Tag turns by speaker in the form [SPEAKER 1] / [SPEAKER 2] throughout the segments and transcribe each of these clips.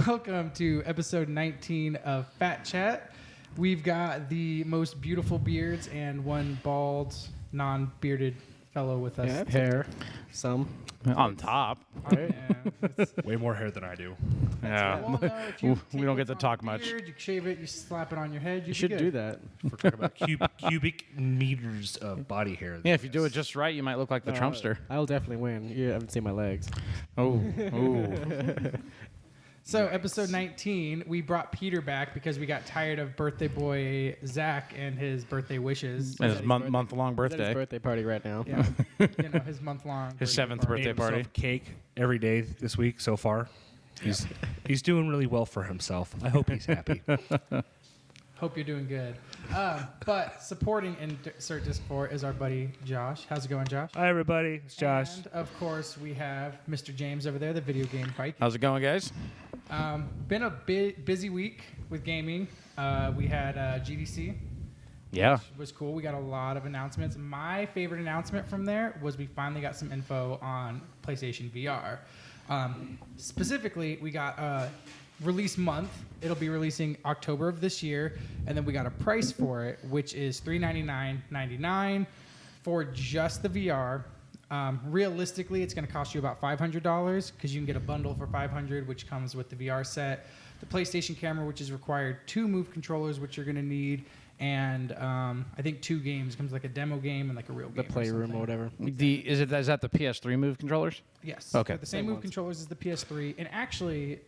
[SPEAKER 1] Welcome to episode 19 of Phatt Chat. We've got the most beautiful beards and one bald, non-bearded fellow with us.
[SPEAKER 2] Yeah, hair. Some.
[SPEAKER 3] On top.
[SPEAKER 1] Yeah,
[SPEAKER 4] Way more hair than I do.
[SPEAKER 3] Yeah.
[SPEAKER 1] well, no, if you
[SPEAKER 3] We
[SPEAKER 1] take
[SPEAKER 3] don't get to
[SPEAKER 1] off
[SPEAKER 3] talk
[SPEAKER 1] the
[SPEAKER 3] much.
[SPEAKER 1] beard, you shave it, you slap it on your head.
[SPEAKER 2] You should do that.
[SPEAKER 4] We're talking about cubic meters of body hair.
[SPEAKER 3] Yeah, if you do it just right, you might look like the Trumpster.
[SPEAKER 2] I'll definitely win. You haven't seen my legs.
[SPEAKER 3] Oh.
[SPEAKER 1] So, episode 19, we brought Peter back because we got tired of birthday boy Zach and his birthday wishes.
[SPEAKER 3] And his month-long
[SPEAKER 2] He's at his
[SPEAKER 3] birthday.
[SPEAKER 2] birthday party right now.
[SPEAKER 1] Yeah, his month-long.
[SPEAKER 3] His 7th birthday
[SPEAKER 4] Made
[SPEAKER 3] party.
[SPEAKER 4] himself cake every day this week so far. He's doing really well for himself. I hope he's happy.
[SPEAKER 1] Hope you're doing good. But supporting Insert Disc 4 is our buddy Josh. How's it going, Josh?
[SPEAKER 4] Hi everybody, it's Josh.
[SPEAKER 1] And of course, we have Mr. James over there, the video game Viking.
[SPEAKER 3] How's it going, guys?
[SPEAKER 1] Been a busy week with gaming. We had GDC.
[SPEAKER 3] Yeah.
[SPEAKER 1] Which was cool. We got a lot of announcements. My favorite announcement from there was we finally got some info on PlayStation VR. Specifically, we got a release month. It'll be releasing October of this year, and then we got a price for it, which is $399.99 for just the VR. Realistically, it's going to cost you about $500 because you can get a bundle for $500, which comes with the VR set, the PlayStation camera, which is required, 2 Move controllers, which you're going to need, and I think 2 games. It comes like a demo game and like a real game.
[SPEAKER 2] The playroom or whatever.
[SPEAKER 3] Is that the PS3 Move controllers?
[SPEAKER 1] Yes.
[SPEAKER 3] Okay.
[SPEAKER 1] They're the same Move controllers as the PS3, and actually,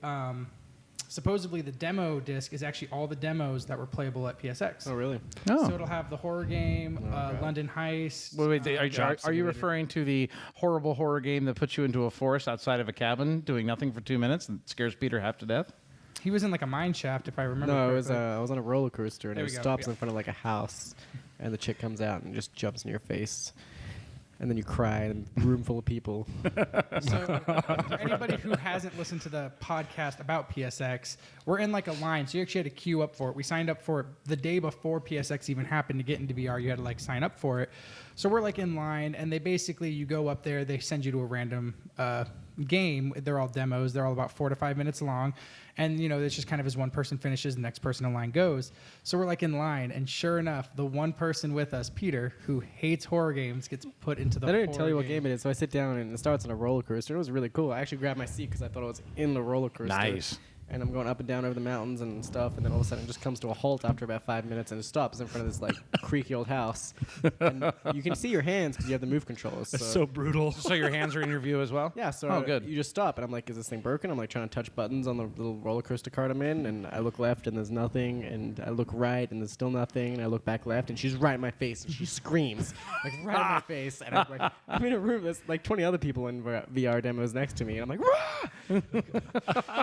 [SPEAKER 1] supposedly the demo disc is actually all the demos that were playable at PSX.
[SPEAKER 2] Oh, really?
[SPEAKER 3] Oh.
[SPEAKER 1] So it'll have the horror game, London Heist.
[SPEAKER 3] Wait, are you
[SPEAKER 2] Simulator.
[SPEAKER 3] referring to the horrible horror game that puts you into a forest outside of a cabin doing nothing for 2 minutes and scares Peter half to death?
[SPEAKER 1] He was in like a mine shaft, if I remember
[SPEAKER 2] No,
[SPEAKER 1] correctly.
[SPEAKER 2] I was on a roller coaster and
[SPEAKER 1] There
[SPEAKER 2] it
[SPEAKER 1] we go.
[SPEAKER 2] stops
[SPEAKER 1] Yeah.
[SPEAKER 2] in front of like a house, and the chick comes out and just jumps in your face, and then you cry in a room full of people.
[SPEAKER 1] So for anybody who hasn't listened to the podcast about PSX, we're in like a line. So you actually had to queue up for it. We signed up for it the day before PSX even happened to get into VR. You had to like sign up for it. So we're like in line, and they basically, you go up there, they send you to a random game. They're all demos. They're all about 4 to 5 minutes long. And, it's just kind of as one person finishes, the next person in line goes. So we're like in line, and sure enough, the one person with us, Peter, who hates horror games, gets put into the
[SPEAKER 2] I didn't
[SPEAKER 1] horror
[SPEAKER 2] tell you what game it is, so I sit down and it starts on a roller coaster. It was really cool. I actually grabbed my seat because I thought it was in the roller coaster.
[SPEAKER 3] Nice.
[SPEAKER 2] And I'm going up and down over the mountains and stuff, and then all of a sudden it just comes to a halt after about 5 minutes, and it stops in front of this like creaky old house. And you can see your hands because you have the Move controls.
[SPEAKER 4] That's so brutal.
[SPEAKER 3] So your hands are in your view as well?
[SPEAKER 2] Yeah, so
[SPEAKER 3] Oh, good.
[SPEAKER 2] you just stop, and I'm like, is this thing broken? I'm like trying to touch buttons on the little roller coaster cart I'm in, and I look left, and there's nothing, and I look right, and there's still nothing, and I look back left, and she's right in my face, and she screams, like right in my face, and I'm like, I'm in a room that's like 20 other people in VR demos next to me, and I'm like, rah!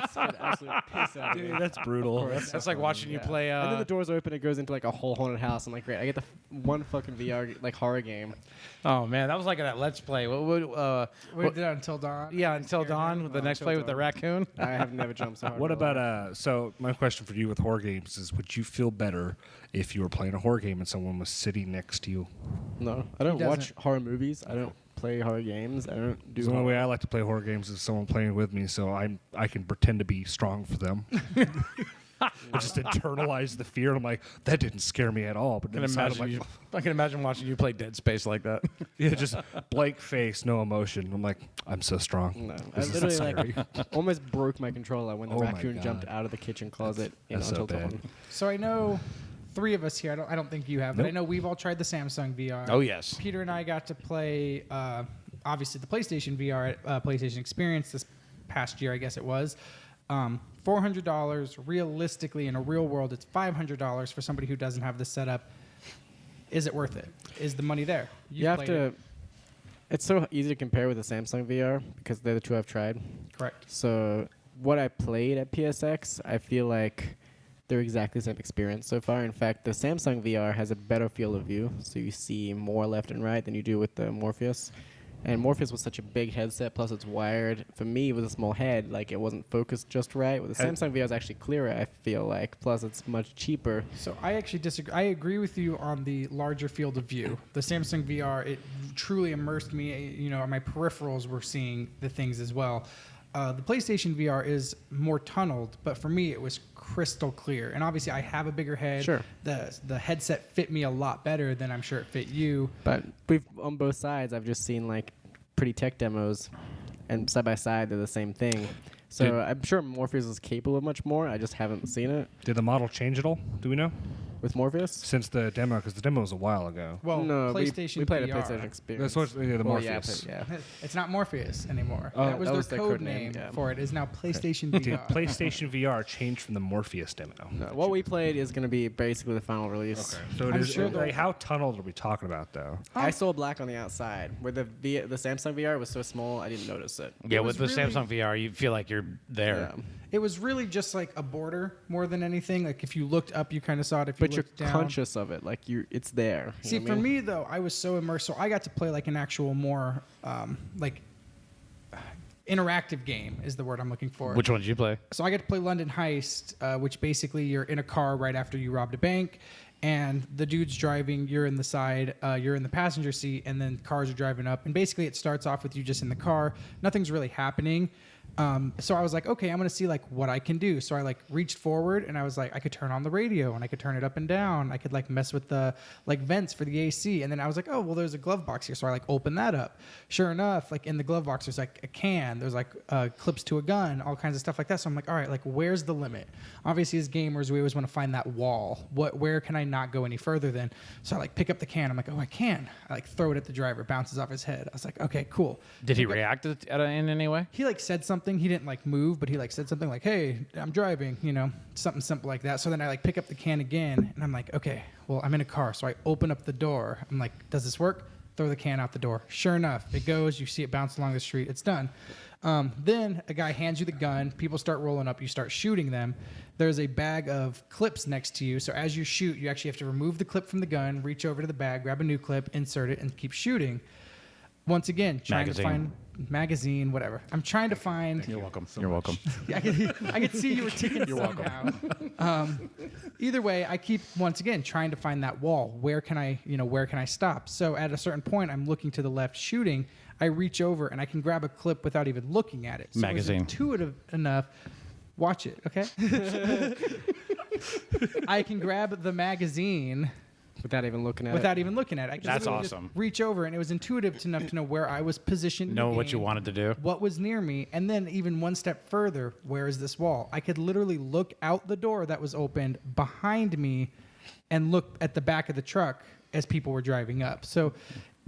[SPEAKER 2] Scared the absolute piss out of me.
[SPEAKER 4] Dude, that's brutal.
[SPEAKER 3] That's like watching you play.
[SPEAKER 2] And then the doors open, it goes into like a whole haunted house. I'm like, great, I get the one fucking VR like horror game.
[SPEAKER 3] Oh man, that was like that Let's Play.
[SPEAKER 1] We did that Until Dawn.
[SPEAKER 3] Yeah, Until Dawn. With the next play with the raccoon.
[SPEAKER 2] I have never jumped so hard.
[SPEAKER 4] What
[SPEAKER 2] in my life.
[SPEAKER 4] about so my question for you with horror games is, would you feel better if you were playing a horror game and someone was sitting next to you?
[SPEAKER 2] No, I don't
[SPEAKER 1] He
[SPEAKER 2] watch
[SPEAKER 1] doesn't.
[SPEAKER 2] horror movies. I don't play horror games. I don't do.
[SPEAKER 4] The only
[SPEAKER 2] horror.
[SPEAKER 4] way I like to play horror games is someone playing with me, so I can pretend to be strong for them. I just internalize the fear, and I'm like, that didn't scare me at all. But
[SPEAKER 3] I
[SPEAKER 4] inside I'm like,
[SPEAKER 3] can imagine watching you play Dead Space like that.
[SPEAKER 4] yeah, just blank face, no emotion. I'm like, I'm so strong.
[SPEAKER 2] No, I
[SPEAKER 4] This is
[SPEAKER 2] literally
[SPEAKER 4] scary.
[SPEAKER 2] almost broke my controller when the
[SPEAKER 4] Oh my
[SPEAKER 2] raccoon
[SPEAKER 4] God.
[SPEAKER 2] jumped out of the kitchen closet in
[SPEAKER 4] That's so
[SPEAKER 2] Until
[SPEAKER 4] bad.
[SPEAKER 2] Dawn.
[SPEAKER 1] So I know 3 of us here. I don't think you have, but I
[SPEAKER 4] Nope.
[SPEAKER 1] know we've all tried the Samsung VR.
[SPEAKER 3] Oh yes.
[SPEAKER 1] Peter and I got to play, obviously, the PlayStation VR at PlayStation Experience this past year, I guess it was. $400. Realistically, in a real world, it's $500 for somebody who doesn't have the setup. Is it worth it? Is the money there?
[SPEAKER 2] You have
[SPEAKER 1] played
[SPEAKER 2] to.
[SPEAKER 1] it.
[SPEAKER 2] It's so easy to compare with the Samsung VR because they're the 2 I've tried.
[SPEAKER 1] Correct.
[SPEAKER 2] So what I played at PSX, I feel like they're exactly the same experience so far. In fact, the Samsung VR has a better field of view, so you see more left and right than you do with the Morpheus. And Morpheus was such a big headset, plus it's wired. For me, with a small head, like it wasn't focused just right. With the Samsung VR, is actually clearer, I feel like. Plus, it's much cheaper.
[SPEAKER 1] So I actually disagree. I agree with you on the larger field of view. The Samsung VR, it truly immersed me. You know, my peripherals were seeing the things as well. The PlayStation VR is more tunneled, but for me, it was crystal clear. And obviously, I have a bigger head.
[SPEAKER 2] Sure.
[SPEAKER 1] The headset fit me a lot better than I'm sure it fit you.
[SPEAKER 2] But we've on both sides, I've just seen like pretty tech demos, and side by side, they're the same thing. So I'm sure Morpheus is capable of much more. I just haven't seen it
[SPEAKER 4] Did the model change at all? Do we know?
[SPEAKER 2] with Morpheus.
[SPEAKER 4] Since the demo, because the demo was a while ago.
[SPEAKER 1] Well,
[SPEAKER 2] No,
[SPEAKER 1] PlayStation
[SPEAKER 2] we played
[SPEAKER 1] VR.
[SPEAKER 2] a PlayStation experience.
[SPEAKER 4] That's what the
[SPEAKER 2] Well,
[SPEAKER 4] Morpheus.
[SPEAKER 2] yeah.
[SPEAKER 1] It's not Morpheus anymore.
[SPEAKER 2] Oh,
[SPEAKER 1] that was
[SPEAKER 2] that
[SPEAKER 1] their
[SPEAKER 2] was their
[SPEAKER 1] code
[SPEAKER 2] code name,
[SPEAKER 1] name
[SPEAKER 2] yeah.
[SPEAKER 1] for it. Is now PlayStation
[SPEAKER 4] Did
[SPEAKER 1] VR.
[SPEAKER 4] PlayStation VR change from the Morpheus demo?
[SPEAKER 2] No, what we played is going to be basically the final release.
[SPEAKER 4] So it
[SPEAKER 1] I'm
[SPEAKER 4] is.
[SPEAKER 1] sure
[SPEAKER 4] Like, how tunneled are we talking about, though?
[SPEAKER 2] I saw black on the outside. Where the Samsung VR was so small, I didn't notice it.
[SPEAKER 3] Yeah,
[SPEAKER 1] was
[SPEAKER 3] with the
[SPEAKER 1] really-
[SPEAKER 3] Samsung VR, you feel like you're there.
[SPEAKER 2] Yeah.
[SPEAKER 1] It was really just like a border more than anything. Like if you looked up, you kind of saw it. If you
[SPEAKER 2] But you're
[SPEAKER 1] looked down,
[SPEAKER 2] conscious of it, like it's there. You
[SPEAKER 1] See,
[SPEAKER 2] know what
[SPEAKER 1] for
[SPEAKER 2] I mean?
[SPEAKER 1] me though, I was so immersed, so I got to play like an actual more like interactive game is the word I'm looking for.
[SPEAKER 3] Which one did you play?
[SPEAKER 1] So I got to play London Heist, which basically you're in a car right after you robbed a bank, and the dude's driving, you're in the side, you're in the passenger seat, and then cars are driving up, and basically it starts off with you just in the car. Nothing's really happening. So I was like, okay, I'm gonna see like what I can do. So I like reached forward and I was like, I could turn on the radio and I could turn it up and down. I could like mess with the like vents for the AC. And then I was like, oh, well, there's a glove box here. So I like opened that up. Sure enough, like in the glove box, there's like a can, there's like clips to a gun, all kinds of stuff like that. So I'm like, all right, like where's the limit? Obviously, as gamers, we always want to find that wall. Where can I not go any further than? So I like pick up the can. I'm like, oh, I can. I like throw it at the driver, bounces off his head. I was like, okay, cool.
[SPEAKER 3] Did he react in any way?
[SPEAKER 1] He like said something. He didn't like move, but he like said something like, "Hey, I'm driving," you know, something simple like that. So then I like pick up the can again, and I'm like, "Okay, well, I'm in a car." So I open up the door. I'm like, "Does this work?" Throw the can out the door. Sure enough, it goes. You see it bounce along the street. It's done. Then a guy hands you the gun. People start rolling up. You start shooting them. There's a bag of clips next to you. So as you shoot, you actually have to remove the clip from the gun, reach over to the bag, grab a new clip, insert it, and keep shooting. Once again, trying
[SPEAKER 3] Magazine.
[SPEAKER 1] to find magazine, whatever. I'm trying to find.
[SPEAKER 3] You're welcome. You're welcome.
[SPEAKER 1] I could see you were ticking somehow. Either way, I keep once again trying to find that wall. Where can I stop? So at a certain point, I'm looking to the left, shooting. I reach over and I can grab a clip without even looking at it. So
[SPEAKER 3] Magazine.
[SPEAKER 1] It's intuitive enough. Watch it, okay? I can grab the magazine
[SPEAKER 2] Without even looking at
[SPEAKER 1] without even looking at it. I could
[SPEAKER 3] That's
[SPEAKER 1] literally just
[SPEAKER 3] awesome.
[SPEAKER 1] reach over, and it was intuitive enough to know where I was positioned. in the
[SPEAKER 3] Know what you
[SPEAKER 1] game,
[SPEAKER 3] wanted to do.
[SPEAKER 1] what was near me, and then even one step further, where is this wall? I could literally look out the door that was opened behind me and look at the back of the truck as people were driving up. So,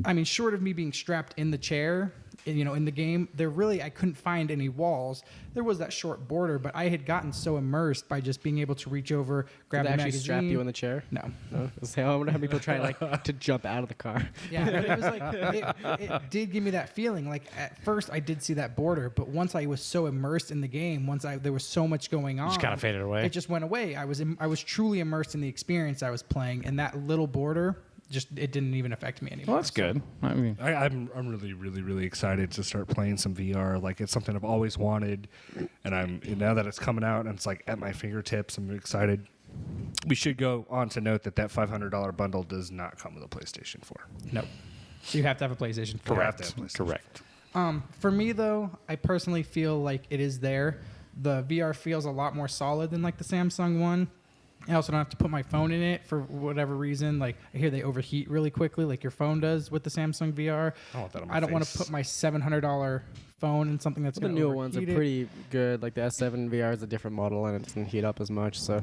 [SPEAKER 1] I mean, short of me being strapped in the chair, in the game, I couldn't find any walls. There was that short border, but I had gotten so immersed by just being able to reach over, grab
[SPEAKER 2] Did
[SPEAKER 1] the
[SPEAKER 2] they actually
[SPEAKER 1] magazine.
[SPEAKER 2] strap you in the chair?
[SPEAKER 1] No.
[SPEAKER 2] No. I wonder how many people try like to jump out of the car.
[SPEAKER 1] Yeah, but it was like it did give me that feeling. Like at first, I did see that border, but once I was so immersed in the game, there was so much going on,
[SPEAKER 3] Just kinda faded away.
[SPEAKER 1] It just went away. I was truly immersed in the experience I was playing, and that little border it didn't even affect me anymore.
[SPEAKER 3] Well, that's good. I mean,
[SPEAKER 4] I'm really, really, really excited to start playing some VR. Like, it's something I've always wanted, and now that it's coming out and it's like at my fingertips, I'm excited. We should go on to note that $500 bundle does not come with a PlayStation 4.
[SPEAKER 1] Nope. So you have to have a PlayStation 4.
[SPEAKER 4] You have to have PlayStation 4.
[SPEAKER 3] correct.
[SPEAKER 1] For me though, I personally feel like it is there. The VR feels a lot more solid than like the Samsung one. I also don't have to put my phone in it for whatever reason. Like I hear they overheat really quickly, like your phone does with the Samsung VR.
[SPEAKER 4] I want that on my
[SPEAKER 1] I don't want to
[SPEAKER 4] face.
[SPEAKER 1] put my $700 phone in something that's
[SPEAKER 2] The
[SPEAKER 1] going to
[SPEAKER 2] newer ones are
[SPEAKER 1] overheat it.
[SPEAKER 2] pretty good. Like the S7 VR is a different model and it doesn't heat up as much. So,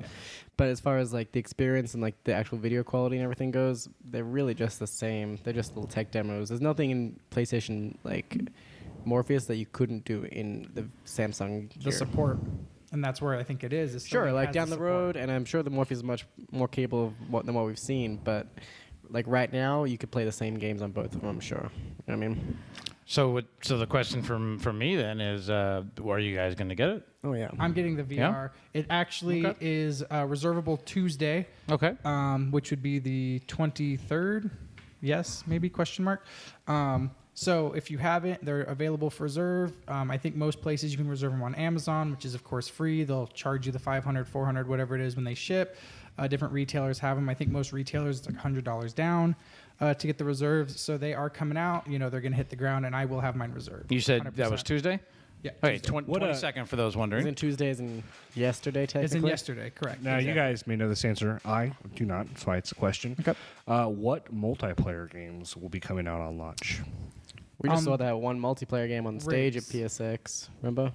[SPEAKER 2] but as far as like the experience and like the actual video quality and everything goes, they're really just the same. They're just little tech demos. There's nothing in PlayStation like Morpheus that you couldn't do in the Samsung
[SPEAKER 1] The
[SPEAKER 2] gear.
[SPEAKER 1] support, and that's where I think it is.
[SPEAKER 2] Sure,
[SPEAKER 1] something
[SPEAKER 2] like
[SPEAKER 1] has
[SPEAKER 2] down the
[SPEAKER 1] support.
[SPEAKER 2] road, and I'm sure the Morpheus is much more capable than what we've seen. But like right now, you could play the same games on both of them. I'm sure. You know what I mean,
[SPEAKER 3] So the question from me then is, are you guys going to get it?
[SPEAKER 2] Oh yeah.
[SPEAKER 1] I'm getting the VR. It actually is reservable Tuesday,
[SPEAKER 3] Okay.
[SPEAKER 1] which would be the 23rd. Yes, maybe question mark. So if you haven't, they're available for reserve. I think most places you can reserve them on Amazon, which is of course free. They'll charge you the $500, $400, whatever it is when they ship. Different retailers have them. I think most retailers it's like $100 down to get the reserves. So they are coming out. You know, they're going to hit the ground, and I will have mine reserved.
[SPEAKER 3] You said
[SPEAKER 1] 100%.
[SPEAKER 3] that was Tuesday?
[SPEAKER 1] Yeah.
[SPEAKER 3] Okay,
[SPEAKER 1] Tuesday.
[SPEAKER 3] 22nd for those wondering.
[SPEAKER 2] Isn't Tuesdays and yesterday technically?
[SPEAKER 1] It's in yesterday, correct.
[SPEAKER 4] Now, you guys may know this answer. I do not. That's why it's a question.
[SPEAKER 2] Okay.
[SPEAKER 4] What multiplayer games will be coming out on launch?
[SPEAKER 2] We just saw that one multiplayer game on stage at
[SPEAKER 1] Rigs.
[SPEAKER 2] PSX. Remember?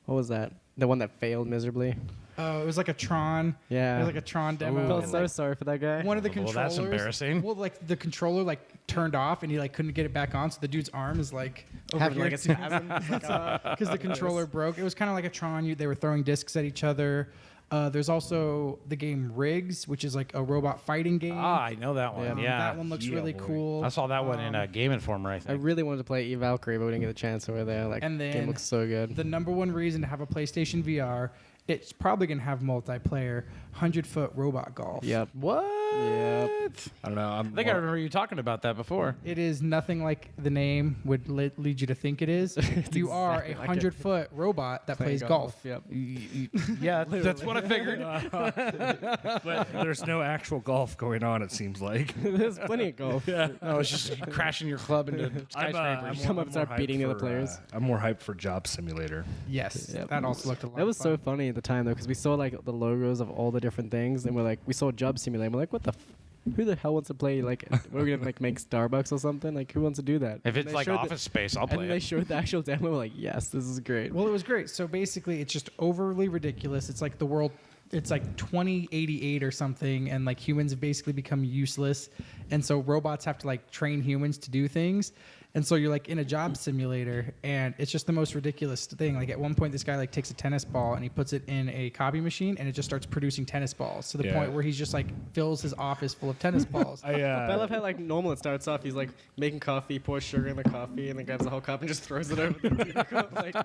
[SPEAKER 2] What was that? The one that failed miserably.
[SPEAKER 1] Oh, it was like a Tron.
[SPEAKER 2] Yeah.
[SPEAKER 1] It was like a Tron demo.
[SPEAKER 2] I felt
[SPEAKER 1] and,
[SPEAKER 2] so
[SPEAKER 1] like,
[SPEAKER 2] sorry for that guy.
[SPEAKER 1] one of the
[SPEAKER 3] Well,
[SPEAKER 1] controllers.
[SPEAKER 3] that's embarrassing.
[SPEAKER 1] Well, like the controller like turned off and he like couldn't get it back on, so the dude's arm is like over
[SPEAKER 2] Having
[SPEAKER 1] here
[SPEAKER 2] like a spasm.
[SPEAKER 1] because the controller broke. It was kind of like a Tron. They were throwing discs at each other. There's also the game Rigs, which is like a robot fighting game.
[SPEAKER 3] I know that one. Yeah.
[SPEAKER 1] That one looks really
[SPEAKER 4] boy.
[SPEAKER 1] cool.
[SPEAKER 3] I saw that one in Game Informer, I
[SPEAKER 2] I
[SPEAKER 3] think.
[SPEAKER 2] really wanted to play E-Valkyrie, but we didn't get the chance over there. Like,
[SPEAKER 1] And
[SPEAKER 2] game
[SPEAKER 1] then
[SPEAKER 2] looks so good.
[SPEAKER 1] The number one reason to have a PlayStation VR, it's probably going to have multiplayer, 100-foot robot golf.
[SPEAKER 2] Yep.
[SPEAKER 3] What?
[SPEAKER 2] Yep.
[SPEAKER 4] I don't know.
[SPEAKER 3] I think I remember you talking about that before.
[SPEAKER 1] It is nothing like the name would lead you to think it is. You are a
[SPEAKER 2] exactly like it.
[SPEAKER 1] 100-foot robot that
[SPEAKER 2] Playing
[SPEAKER 1] plays golf.
[SPEAKER 2] Yep.
[SPEAKER 3] Yeah, that's what I figured.
[SPEAKER 4] But there's no actual golf going on, it seems like.
[SPEAKER 2] There's plenty of golf.
[SPEAKER 3] No, it's just crashing your club into skyscrapers.
[SPEAKER 2] Come up and start
[SPEAKER 4] more
[SPEAKER 2] beating the
[SPEAKER 4] hyped
[SPEAKER 2] other
[SPEAKER 4] for,
[SPEAKER 2] players.
[SPEAKER 4] I'm more hyped for Job Simulator.
[SPEAKER 1] Yes,
[SPEAKER 2] Yep.
[SPEAKER 1] that also looked a lot
[SPEAKER 2] That was
[SPEAKER 1] of
[SPEAKER 2] so
[SPEAKER 1] fun.
[SPEAKER 2] funny at the time though, because we saw like the logos of all the different things, and we're like, we saw Job Simulator, and we're like, what the. Who the hell wants to play like? We're gonna like make Starbucks or something. Like, who wants to do that?
[SPEAKER 3] If
[SPEAKER 2] And
[SPEAKER 3] it's
[SPEAKER 2] they
[SPEAKER 3] like
[SPEAKER 2] showed
[SPEAKER 3] Office Space, I'll
[SPEAKER 2] and
[SPEAKER 3] play
[SPEAKER 2] they
[SPEAKER 3] it.
[SPEAKER 2] showed the actual demo. We're like, yes, this is great.
[SPEAKER 1] Well, it was great. So basically, it's just overly ridiculous. It's like the world. It's like 2088 or something, and like humans have basically become useless, and so robots have to like train humans to do things. And so you're like in a job simulator, and it's just the most ridiculous thing. Like at one point, this guy like takes a tennis ball and he puts it in a copy machine, and it just starts producing tennis balls to the
[SPEAKER 4] Yeah.
[SPEAKER 1] point where he's just like fills his office full of tennis balls.
[SPEAKER 2] But I love how like normal it starts off. He's like making coffee, pours sugar in the coffee, and then grabs the whole cup and just throws it over the cubicle. Like,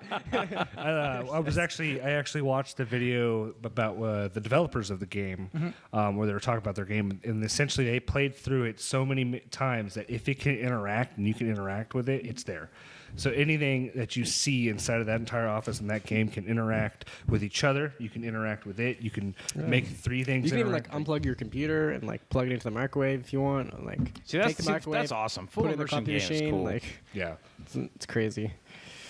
[SPEAKER 4] I actually watched the video about the developers of the game, where they were talking about their game, and essentially they played through it so many times that if it can interact and you can interact with it, it's there. So anything that you see inside of that entire office in that game can interact with each other. You can interact with it. You can make three things.
[SPEAKER 2] you can even like
[SPEAKER 4] interact.
[SPEAKER 2] unplug your computer and like plug it into the microwave if you want. And, like
[SPEAKER 3] See,
[SPEAKER 2] take the microwave,
[SPEAKER 3] that's awesome. Full
[SPEAKER 2] put it in the
[SPEAKER 3] immersion
[SPEAKER 2] coffee
[SPEAKER 3] game is
[SPEAKER 2] machine.
[SPEAKER 3] cool.
[SPEAKER 2] Like
[SPEAKER 4] Yeah.
[SPEAKER 2] it's crazy.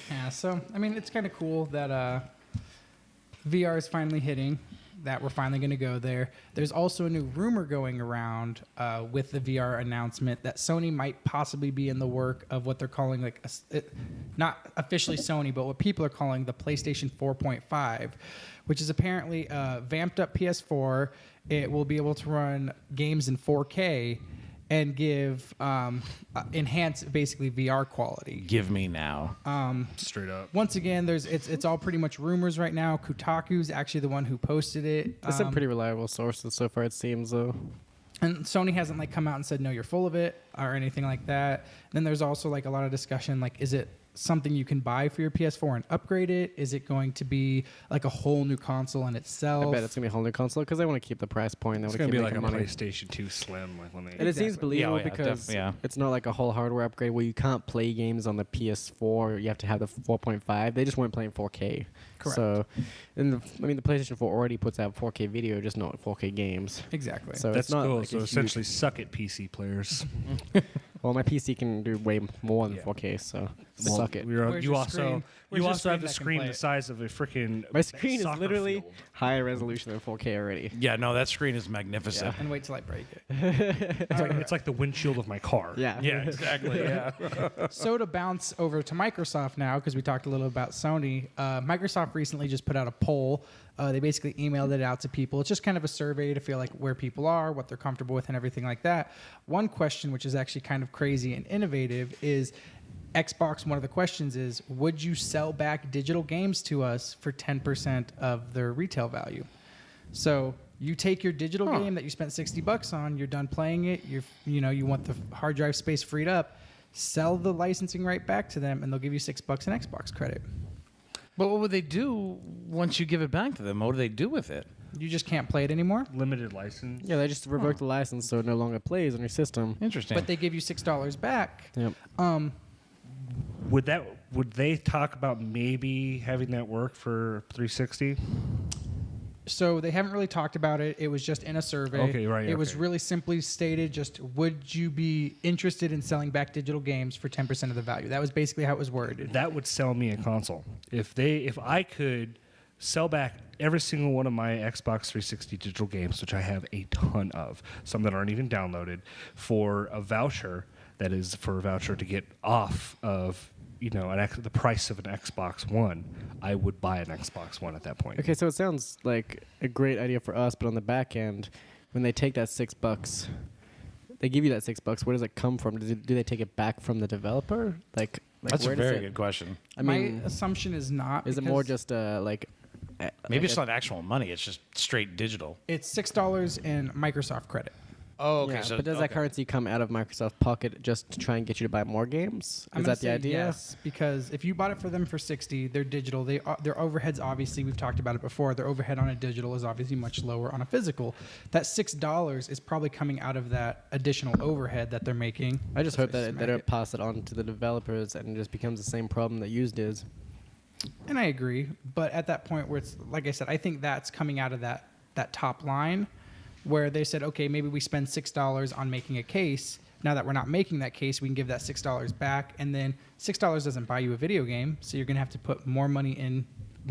[SPEAKER 1] Yeah, so I mean, it's kind of cool that VR is finally hitting. That we're finally going to go there. There's also a new rumor going around with the VR announcement that Sony might possibly be in the work of what they're calling like not officially Sony, but what people are calling the PlayStation 4.5, which is apparently a vamped up PS4. It will be able to run games in 4K and give enhance basically VR quality.
[SPEAKER 3] Give me now.
[SPEAKER 4] Straight up.
[SPEAKER 1] Once again, it's all pretty much rumors right now. Kotaku's actually the one who posted it.
[SPEAKER 2] It's some pretty reliable sources so far. It seems though.
[SPEAKER 1] And Sony hasn't like come out and said no, you're full of it or anything like that. Then there's also like a lot of discussion like, is it something you can buy for your PS4 and upgrade it? Is it going to be like a whole new console in itself?
[SPEAKER 2] I bet it's gonna be a whole new console because they want to keep the price point. They
[SPEAKER 4] It's
[SPEAKER 2] want to
[SPEAKER 4] gonna
[SPEAKER 2] keep
[SPEAKER 4] be like
[SPEAKER 2] making
[SPEAKER 4] a
[SPEAKER 2] money.
[SPEAKER 4] PlayStation 2 Slim, like when they.
[SPEAKER 2] And it seems believable
[SPEAKER 3] Yeah, oh, yeah,
[SPEAKER 2] because
[SPEAKER 3] yeah.
[SPEAKER 2] it's not like a whole hardware upgrade where you can't play games on the PS4. You have to have the 4.5. They just weren't playing 4K.
[SPEAKER 1] Correct.
[SPEAKER 2] So, the PlayStation 4 already puts out 4K video, just not 4K games.
[SPEAKER 1] Exactly.
[SPEAKER 2] So
[SPEAKER 4] That's
[SPEAKER 2] it's not
[SPEAKER 4] cool.
[SPEAKER 2] like
[SPEAKER 4] So
[SPEAKER 2] a huge-
[SPEAKER 4] essentially, suck it, PC players.
[SPEAKER 2] well, my PC can do way more than
[SPEAKER 4] Yeah.
[SPEAKER 2] 4K, so
[SPEAKER 4] Well,
[SPEAKER 2] suck it.
[SPEAKER 1] Where's
[SPEAKER 4] You
[SPEAKER 1] your
[SPEAKER 4] also
[SPEAKER 1] screen? Where's
[SPEAKER 4] you
[SPEAKER 1] your
[SPEAKER 4] also have
[SPEAKER 1] screen
[SPEAKER 4] the
[SPEAKER 1] that can
[SPEAKER 4] screen
[SPEAKER 1] play
[SPEAKER 4] the
[SPEAKER 1] it?
[SPEAKER 4] size of a freaking.
[SPEAKER 2] My screen is
[SPEAKER 4] soccer
[SPEAKER 2] literally
[SPEAKER 4] field.
[SPEAKER 2] higher resolution than 4K already.
[SPEAKER 3] Yeah, no, that screen is magnificent.
[SPEAKER 1] And wait till I break it.
[SPEAKER 4] It's like the windshield of my car.
[SPEAKER 2] Yeah.
[SPEAKER 3] Yeah, exactly. Yeah.
[SPEAKER 1] So to bounce over to Microsoft now, because we talked a little about Sony, Microsoft recently just put out a poll. They basically emailed it out to people. It's just kind of a survey to feel like where people are, what they're comfortable with, and everything like that. One question, which is actually kind of crazy and innovative, is Xbox. One of the questions is, would you sell back digital games to us for 10% of their retail value? So you take your digital game that you spent $60 on, you're done playing it, you want the hard drive space freed up, sell the licensing right back to them, and they'll give you $6 in Xbox credit.
[SPEAKER 3] But what would they do once you give it back to them? What do they do with it?
[SPEAKER 1] You just can't play it anymore.
[SPEAKER 4] Limited license.
[SPEAKER 2] Yeah, they just revoke the license so it no longer plays on your system.
[SPEAKER 3] Interesting.
[SPEAKER 1] But they give you $6 back.
[SPEAKER 2] Yep.
[SPEAKER 4] Would they talk about maybe having that work for 360?
[SPEAKER 1] So they haven't really talked about it. It was just in a survey.
[SPEAKER 4] Okay, right,
[SPEAKER 1] It was
[SPEAKER 4] okay.
[SPEAKER 1] really simply stated just, would you be interested in selling back digital games for 10% of the value? That was basically how it was worded.
[SPEAKER 4] That would sell me a console. If I could sell back every single one of my Xbox 360 digital games, which I have a ton of, some that aren't even downloaded, for a voucher that is for a voucher to get off of the price of an Xbox One, I would buy an Xbox One at that point.
[SPEAKER 2] Okay, so it sounds like a great idea for us, but on the back end, when they take that $6, they give you that $6. Where does it come from? Do they take it back from the developer? Like
[SPEAKER 3] That's
[SPEAKER 2] where
[SPEAKER 3] a
[SPEAKER 2] does
[SPEAKER 3] very
[SPEAKER 2] it-
[SPEAKER 3] good question.
[SPEAKER 2] I mean,
[SPEAKER 1] My assumption is not.
[SPEAKER 2] is it more
[SPEAKER 1] because
[SPEAKER 2] just
[SPEAKER 3] Maybe it's not actual money. It's just straight digital.
[SPEAKER 1] It's $6 in Microsoft credit.
[SPEAKER 3] Oh, okay.
[SPEAKER 2] Yeah,
[SPEAKER 3] so,
[SPEAKER 2] but does that currency come out of Microsoft pocket just to try and get you to buy more games?
[SPEAKER 1] I'm
[SPEAKER 2] Is
[SPEAKER 1] gonna
[SPEAKER 2] that the
[SPEAKER 1] say
[SPEAKER 2] idea?
[SPEAKER 1] Yes, because if you bought it for them for $60, they're digital. Their overheads, obviously, we've talked about it before. Their overhead on a digital is obviously much lower on a physical. That $6 is probably coming out of that additional overhead that they're making.
[SPEAKER 2] I just hope that they
[SPEAKER 1] smack
[SPEAKER 2] don't
[SPEAKER 1] it.
[SPEAKER 2] pass it on to the developers and it just becomes the same problem that used is.
[SPEAKER 1] And I agree, but at that point where it's like I said, I think that's coming out of that top line, where they said, okay, maybe we spend $6 on making a case. Now that we're not making that case, we can give that $6 back, and then $6 doesn't buy you a video game, so you're gonna have to put more money in,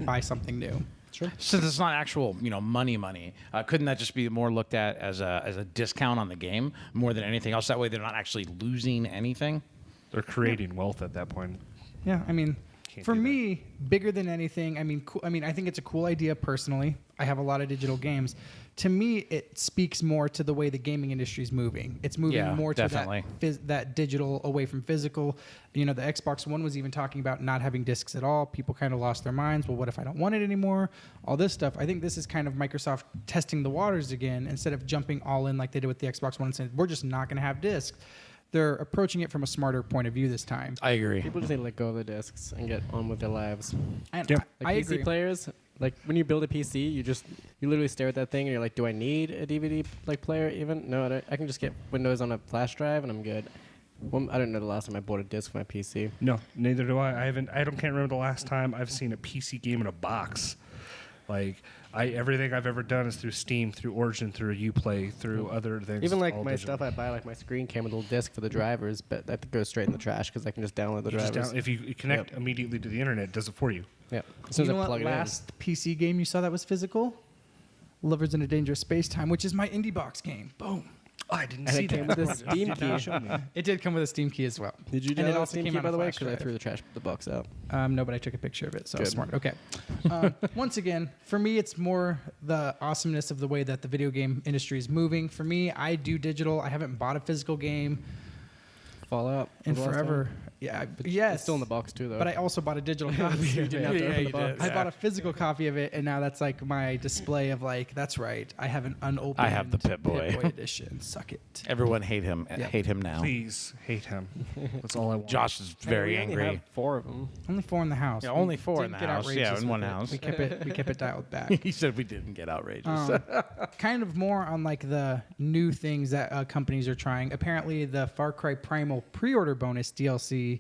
[SPEAKER 1] buy something new.
[SPEAKER 2] Sure.
[SPEAKER 3] Since it's not actual, money, couldn't that just be more looked at as a discount on the game more than anything else? That way, they're not actually losing anything.
[SPEAKER 4] They're creating wealth at that point.
[SPEAKER 1] Yeah, I mean,
[SPEAKER 4] Can't
[SPEAKER 1] for
[SPEAKER 4] do that.
[SPEAKER 1] me, bigger than anything, I think it's a cool idea personally. I have a lot of digital games. To me, it speaks more to the way the gaming industry is moving. It's moving
[SPEAKER 3] Yeah,
[SPEAKER 1] more to
[SPEAKER 3] definitely.
[SPEAKER 1] that digital away from physical. The Xbox One was even talking about not having discs at all. People kind of lost their minds. Well, what if I don't want it anymore? All this stuff. I think this is kind of Microsoft testing the waters again instead of jumping all in like they did with the Xbox One and saying, we're just not going to have discs. They're approaching it from a smarter point of view this time.
[SPEAKER 3] I agree.
[SPEAKER 2] People just need to let go of the discs and get on with their lives.
[SPEAKER 1] And
[SPEAKER 4] Yep.
[SPEAKER 1] I
[SPEAKER 2] Like PC
[SPEAKER 1] agree.
[SPEAKER 2] players, like when you build a PC, you literally stare at that thing and you're like, do I need a DVD player even? No, I don't. I can just get Windows on a flash drive and I'm good. Well, I don't know the last time I bought a disc for my PC.
[SPEAKER 4] No, neither do I. Can't remember the last time I've seen a PC game in a box. Like everything I've ever done is through Steam, through Origin, through Uplay, through other things.
[SPEAKER 2] Even like
[SPEAKER 4] all
[SPEAKER 2] my
[SPEAKER 4] digital.
[SPEAKER 2] stuff I buy, like my screen came with a little disc for the drivers, but that goes straight in the trash because I can just download the
[SPEAKER 4] You just
[SPEAKER 2] drivers.
[SPEAKER 4] if you connect
[SPEAKER 2] Yep.
[SPEAKER 4] immediately to the internet, it does it for you.
[SPEAKER 2] Yeah, as soon
[SPEAKER 1] You
[SPEAKER 2] as
[SPEAKER 1] know
[SPEAKER 2] I
[SPEAKER 1] what
[SPEAKER 2] plug it
[SPEAKER 1] last PC game you saw that was physical? Lovers in a Dangerous Space Time, which is my indie box game. Boom.
[SPEAKER 4] Oh, I didn't
[SPEAKER 2] And
[SPEAKER 4] see
[SPEAKER 2] it came
[SPEAKER 4] that.
[SPEAKER 2] with a Steam key.
[SPEAKER 4] Show me.
[SPEAKER 1] It did come with a Steam key as well.
[SPEAKER 2] in. Did you
[SPEAKER 1] And it
[SPEAKER 2] download
[SPEAKER 1] also
[SPEAKER 2] Steam
[SPEAKER 1] came
[SPEAKER 2] key
[SPEAKER 1] on
[SPEAKER 2] by
[SPEAKER 1] a
[SPEAKER 2] the way?
[SPEAKER 1] flash
[SPEAKER 2] Because I
[SPEAKER 1] drive.
[SPEAKER 2] threw the box out.
[SPEAKER 1] No, but I took a picture of it, so
[SPEAKER 2] Good.
[SPEAKER 1] smart. Okay. Once again, for me, it's more the awesomeness of the way that the video game industry is moving. For me, I do digital. I haven't bought a physical game
[SPEAKER 2] Fallout.
[SPEAKER 1] in
[SPEAKER 2] was the last
[SPEAKER 1] forever.
[SPEAKER 2] time?
[SPEAKER 1] Yeah,
[SPEAKER 2] But
[SPEAKER 1] yes.
[SPEAKER 2] It's still in the box too, though.
[SPEAKER 1] But I also bought a digital copy.
[SPEAKER 2] You
[SPEAKER 1] of
[SPEAKER 2] didn't have
[SPEAKER 1] it.
[SPEAKER 2] to open the box.
[SPEAKER 1] I bought a physical copy of it, and now that's like my display of like, that's right. I have an unopened
[SPEAKER 3] I have the Pip-Boy.
[SPEAKER 1] edition. Suck it.
[SPEAKER 3] Everyone hate him.
[SPEAKER 1] Yeah.
[SPEAKER 3] Hate him now.
[SPEAKER 4] Please hate him. That's all I want.
[SPEAKER 3] Josh is
[SPEAKER 2] Hey,
[SPEAKER 3] very
[SPEAKER 2] we only
[SPEAKER 3] angry.
[SPEAKER 2] have 4 of them.
[SPEAKER 1] Only 4 in the house.
[SPEAKER 3] Yeah,
[SPEAKER 1] We
[SPEAKER 3] only 4 in
[SPEAKER 1] didn't
[SPEAKER 3] the
[SPEAKER 1] get
[SPEAKER 3] house. Yeah,
[SPEAKER 1] outrageous
[SPEAKER 3] in one
[SPEAKER 1] with it.
[SPEAKER 3] house.
[SPEAKER 1] We kept it dialed back.
[SPEAKER 3] He said we didn't get outrageous.
[SPEAKER 1] Kind of more on like the new things that companies are trying. Apparently, the Far Cry Primal pre-order bonus DLC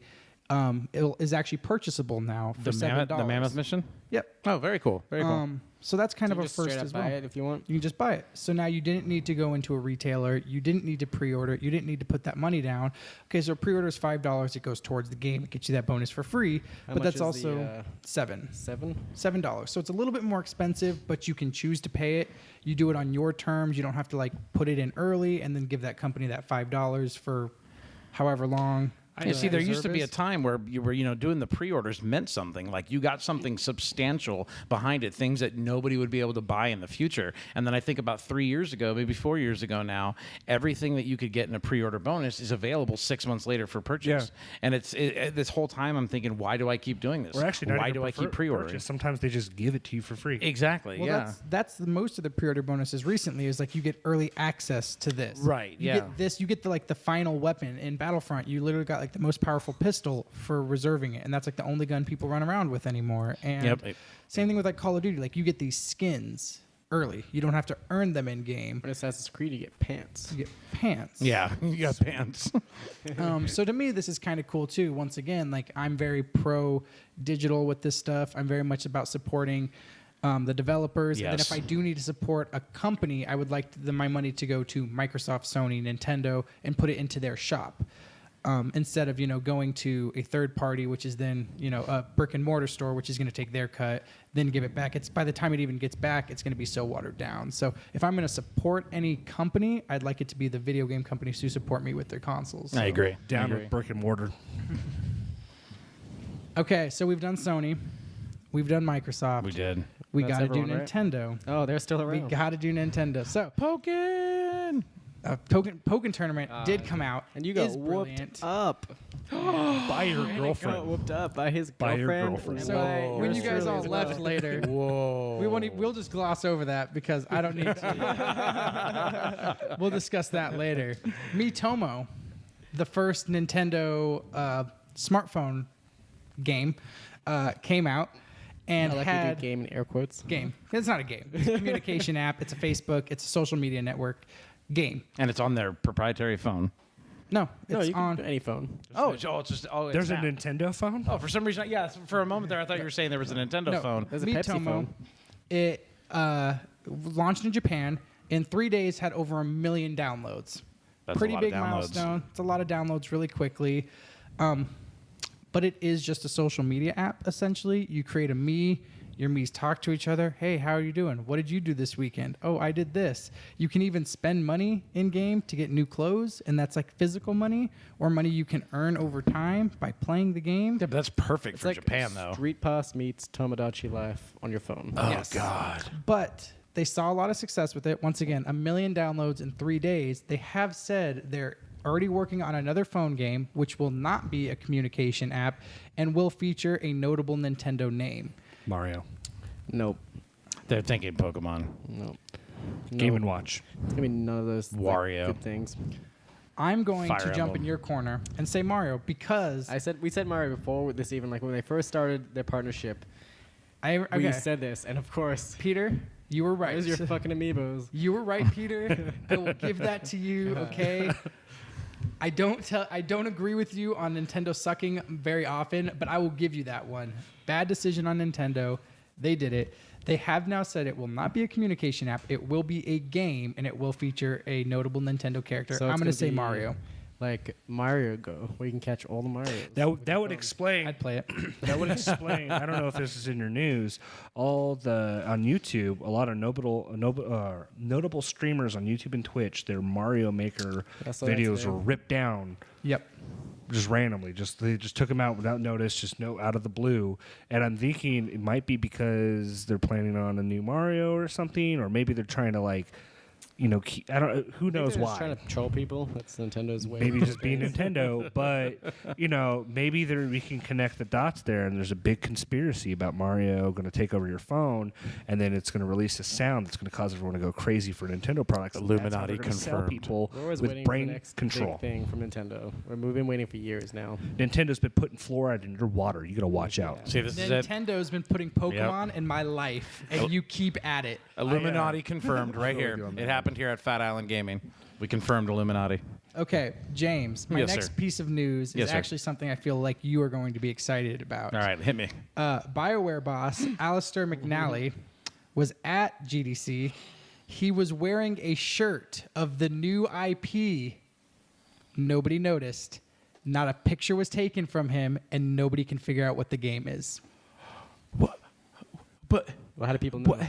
[SPEAKER 1] is actually purchasable now for $7.
[SPEAKER 3] The Mammoth mission?
[SPEAKER 1] Yep.
[SPEAKER 3] Oh, very cool. Very cool.
[SPEAKER 1] So that's kind
[SPEAKER 2] You
[SPEAKER 1] of a
[SPEAKER 2] just
[SPEAKER 1] first
[SPEAKER 2] straight up
[SPEAKER 1] as
[SPEAKER 2] buy
[SPEAKER 1] well.
[SPEAKER 2] it if you want.
[SPEAKER 1] You can just buy it. So now you didn't need to go into a retailer. You didn't need to pre-order it. You didn't need to put that money down. Okay, so pre-order is $5. It goes towards the game. It gets you that bonus for free.
[SPEAKER 2] How
[SPEAKER 1] but
[SPEAKER 2] much
[SPEAKER 1] that's
[SPEAKER 2] is the,
[SPEAKER 1] also $7.
[SPEAKER 2] 7?
[SPEAKER 1] $7. So it's a little bit more expensive, but you can choose to pay it. You do it on your terms. You don't have to like put it in early and then give that company that $5 for however long.
[SPEAKER 3] You see, there used to be a
[SPEAKER 1] reserve is.
[SPEAKER 3] time where you were, doing the pre-orders meant something. Like you got something substantial behind it, things that nobody would be able to buy in the future. And then I think about 3 years ago, maybe 4 years ago now, everything that you could get in a pre-order bonus is available 6 months later for purchase.
[SPEAKER 4] Yeah.
[SPEAKER 3] And it's this whole time I'm thinking, why do I keep doing this?
[SPEAKER 4] Or actually, not
[SPEAKER 3] why
[SPEAKER 4] even
[SPEAKER 3] do I keep pre-ordering?
[SPEAKER 4] purchase. Sometimes they just give it to you for free.
[SPEAKER 3] Exactly.
[SPEAKER 1] Well,
[SPEAKER 3] yeah.
[SPEAKER 1] that's the most of the pre-order bonuses recently is like you get early access to this.
[SPEAKER 3] Right,
[SPEAKER 1] You
[SPEAKER 3] yeah.
[SPEAKER 1] get this. You get the final weapon in Battlefront. You literally got like the most powerful pistol for reserving it, and that's like the only gun people run around with anymore. And
[SPEAKER 3] Yep.
[SPEAKER 1] same thing with like Call of Duty. Like you get these skins early. You don't have to earn them in game.
[SPEAKER 2] But Assassin's Creed, you get pants.
[SPEAKER 1] You get pants.
[SPEAKER 3] Yeah, you got pants.
[SPEAKER 1] So to me, this is kind of cool too. Once again, like I'm very pro digital with this stuff. I'm very much about supporting the developers. And then
[SPEAKER 3] Yes.
[SPEAKER 1] if I do need to support a company, I would like my money to go to Microsoft, Sony, Nintendo, and put it into their shop. Instead of going to a third party, which is then a brick and mortar store, which is going to take their cut, then give it back. It's by the time it even gets back, it's going to be so watered down. So if I'm going to support any company, I'd like it to be the video game companies who support me with their consoles.
[SPEAKER 3] I agree.
[SPEAKER 4] Down
[SPEAKER 3] I agree.
[SPEAKER 4] with brick and mortar.
[SPEAKER 1] Okay, so we've done Sony, we've done Microsoft,
[SPEAKER 3] We did.
[SPEAKER 1] we
[SPEAKER 2] That's
[SPEAKER 1] got to do
[SPEAKER 2] everyone, right?
[SPEAKER 1] Nintendo.
[SPEAKER 2] Oh, they're still
[SPEAKER 1] We
[SPEAKER 2] around.
[SPEAKER 1] got to do Nintendo. So
[SPEAKER 3] Pokin.
[SPEAKER 1] Pokken Tournament did come out,
[SPEAKER 2] and you got
[SPEAKER 1] is
[SPEAKER 2] whooped
[SPEAKER 1] brilliant.
[SPEAKER 2] up.
[SPEAKER 4] By your
[SPEAKER 2] Got
[SPEAKER 4] girlfriend.
[SPEAKER 2] whooped up by his
[SPEAKER 4] By your
[SPEAKER 2] girlfriend.
[SPEAKER 4] girlfriend.
[SPEAKER 2] and
[SPEAKER 1] So
[SPEAKER 2] by
[SPEAKER 1] when you
[SPEAKER 2] yours
[SPEAKER 1] guys all
[SPEAKER 2] truly as
[SPEAKER 1] left
[SPEAKER 2] well.
[SPEAKER 1] later,
[SPEAKER 3] Whoa.
[SPEAKER 1] we'll just gloss over that because I don't need to. We'll discuss that later. Miitomo, the first Nintendo smartphone game, came out and
[SPEAKER 2] I like
[SPEAKER 1] had
[SPEAKER 2] you do game in air quotes.
[SPEAKER 1] game. It's not a game. It's a communication app. It's a Facebook. It's a social media network game.
[SPEAKER 3] And it's on their proprietary phone.
[SPEAKER 1] No,
[SPEAKER 2] No,
[SPEAKER 1] it's
[SPEAKER 2] you can
[SPEAKER 1] on.
[SPEAKER 2] do any phone.
[SPEAKER 3] It's just it's
[SPEAKER 4] There's a
[SPEAKER 3] an app.
[SPEAKER 4] Nintendo phone?
[SPEAKER 3] Oh, for some reason, yeah. For a moment there, I thought you were saying there was a Nintendo
[SPEAKER 1] No,
[SPEAKER 3] phone.
[SPEAKER 2] There's a Pepsi
[SPEAKER 1] Miitomo,
[SPEAKER 2] phone.
[SPEAKER 1] It launched in Japan. In 3 days, had over 1 million downloads.
[SPEAKER 3] That's a
[SPEAKER 1] Pretty
[SPEAKER 3] lot of
[SPEAKER 1] big
[SPEAKER 3] downloads.
[SPEAKER 1] milestone. It's a lot of downloads really quickly. But it is just a social media app, essentially. You create a Mii. Your Mii's talk to each other. Hey, how are you doing? What did you do this weekend? Oh, I did this. You can even spend money in-game to get new clothes, and that's like physical money or money you can earn over time by playing the game.
[SPEAKER 3] Yeah, but that's perfect
[SPEAKER 2] It's
[SPEAKER 3] for
[SPEAKER 2] like
[SPEAKER 3] Japan, though.
[SPEAKER 2] Street Pass meets Tomodachi Life on your phone.
[SPEAKER 3] Oh,
[SPEAKER 1] Yes.
[SPEAKER 3] God.
[SPEAKER 1] But they saw a lot of success with it. Once again, 1 million downloads in 3 days. They have said they're already working on another phone game, which will not be a communication app and will feature a notable Nintendo name.
[SPEAKER 4] Mario.
[SPEAKER 2] Nope.
[SPEAKER 3] They're thinking Pokemon.
[SPEAKER 2] Nope.
[SPEAKER 4] Game
[SPEAKER 2] Nope.
[SPEAKER 4] and Watch.
[SPEAKER 2] It's gonna be none of those
[SPEAKER 3] Wario.
[SPEAKER 2] good things.
[SPEAKER 1] I'm going
[SPEAKER 3] Fire
[SPEAKER 1] to jump
[SPEAKER 3] Emblem.
[SPEAKER 1] in your corner and say Mario because
[SPEAKER 2] We said Mario before with this, even like when they first started their partnership.
[SPEAKER 1] we
[SPEAKER 2] We said this, and of course,
[SPEAKER 1] Peter, you were right.
[SPEAKER 2] there's your fucking amiibos.
[SPEAKER 1] You were right, Peter. I will give that to you. Okay. I don't agree with you on Nintendo sucking very often, but I will give you that one. Bad decision on Nintendo. They did it. They have now said it will not be a communication app. It will be a game, and it will feature a notable Nintendo character.
[SPEAKER 2] So
[SPEAKER 1] I'm
[SPEAKER 2] it's
[SPEAKER 1] going to say
[SPEAKER 2] be
[SPEAKER 1] Mario.
[SPEAKER 2] Like Mario Go, where you can catch all the Marios.
[SPEAKER 4] That would explain.
[SPEAKER 1] I'd play it.
[SPEAKER 4] That would explain. I don't know if this is in your news. On YouTube, a lot of notable streamers on YouTube and Twitch, their Mario Maker
[SPEAKER 2] I saw that
[SPEAKER 4] videos
[SPEAKER 2] today.
[SPEAKER 4] were ripped down
[SPEAKER 1] Yep.
[SPEAKER 4] just randomly. They just took them out without notice, just out of the blue. And I'm thinking it might be because they're planning on a new Mario or something, or maybe they're trying to I don't. Who knows
[SPEAKER 2] They're
[SPEAKER 4] why?
[SPEAKER 2] just trying to troll people. That's Nintendo's way.
[SPEAKER 4] Maybe just being Nintendo, but maybe we can connect the dots there, and there's a big conspiracy about Mario going to take over your phone, and then it's going to release a sound that's going to cause everyone to go crazy for Nintendo products. and that's how
[SPEAKER 3] Illuminati
[SPEAKER 4] they're gonna sell
[SPEAKER 3] confirmed.
[SPEAKER 4] people
[SPEAKER 2] We're always
[SPEAKER 4] with
[SPEAKER 2] waiting for the
[SPEAKER 4] brain
[SPEAKER 2] next
[SPEAKER 4] control.
[SPEAKER 2] big thing from Nintendo. We've been waiting for years now.
[SPEAKER 4] Nintendo's been putting fluoride in your water. You got to watch out.
[SPEAKER 3] See, this is it.
[SPEAKER 1] Nintendo's been putting Pokemon in my life, and you keep at it.
[SPEAKER 3] Illuminati confirmed right here. It happened here at Fat Island Gaming. We confirmed Illuminati.
[SPEAKER 1] Okay, James, my
[SPEAKER 3] Yes,
[SPEAKER 1] next
[SPEAKER 3] sir.
[SPEAKER 1] piece of news is
[SPEAKER 3] Yes, sir.
[SPEAKER 1] actually something I feel like you are going to be excited about.
[SPEAKER 3] All right, hit me.
[SPEAKER 1] BioWare boss Alistair McNally was at GDC. He was wearing a shirt of the new IP. Nobody noticed. Not a picture was taken from him, and nobody can figure out what the game is.
[SPEAKER 3] What? But
[SPEAKER 2] Well, how do people know?
[SPEAKER 3] what?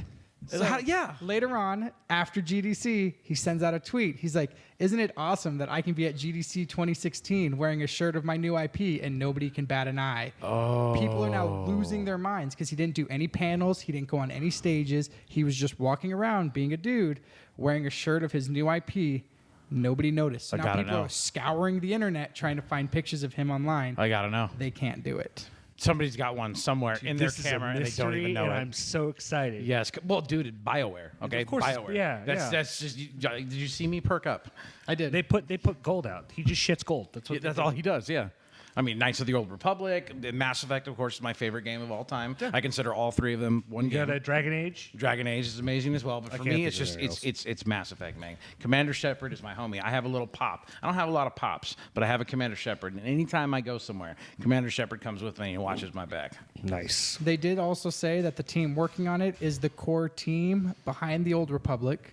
[SPEAKER 3] Yeah.
[SPEAKER 1] Later on, after GDC, he sends out a tweet. He's like, "Isn't it awesome that I can be at GDC 2016 wearing a shirt of my new IP and nobody can bat an eye?"
[SPEAKER 3] Oh.
[SPEAKER 1] People are now losing their minds because he didn't do any panels. He didn't go on any stages. He was just walking around being a dude wearing a shirt of his new IP. Nobody noticed. So
[SPEAKER 3] I
[SPEAKER 1] now
[SPEAKER 3] gotta
[SPEAKER 1] people
[SPEAKER 3] know.
[SPEAKER 1] are scouring the internet trying to find pictures of him online.
[SPEAKER 3] I gotta know.
[SPEAKER 1] They can't do it.
[SPEAKER 3] Somebody's got one somewhere in their
[SPEAKER 4] This is a
[SPEAKER 3] camera and they don't
[SPEAKER 4] mystery,
[SPEAKER 3] even know
[SPEAKER 4] and
[SPEAKER 3] it.
[SPEAKER 4] I'm so excited.
[SPEAKER 3] Yes. Well, dude, it's BioWare. Okay,
[SPEAKER 4] Of course it's-
[SPEAKER 3] BioWare.
[SPEAKER 4] yeah, yeah.
[SPEAKER 3] That's just. Did you see me perk up?
[SPEAKER 1] I did.
[SPEAKER 4] They put gold out. He just shits gold. That's what
[SPEAKER 3] That's all he does. Yeah. I mean, Knights of the Old Republic, Mass Effect, of course, is my favorite game of all time. I consider all three of them one
[SPEAKER 4] You
[SPEAKER 3] game.
[SPEAKER 4] got a Dragon Age?
[SPEAKER 3] Dragon Age is amazing as well, but for
[SPEAKER 4] can't
[SPEAKER 3] me,
[SPEAKER 4] think
[SPEAKER 3] it's
[SPEAKER 4] of
[SPEAKER 3] just
[SPEAKER 4] anything
[SPEAKER 3] it's Mass Effect, man. Commander Shepard is my homie. I have a little pop. I don't have a lot of pops, but I have a Commander Shepard, and anytime I go somewhere, Commander Shepard comes with me and watches my back.
[SPEAKER 4] Nice.
[SPEAKER 1] They did also say that the team working on it is the core team behind the Old Republic.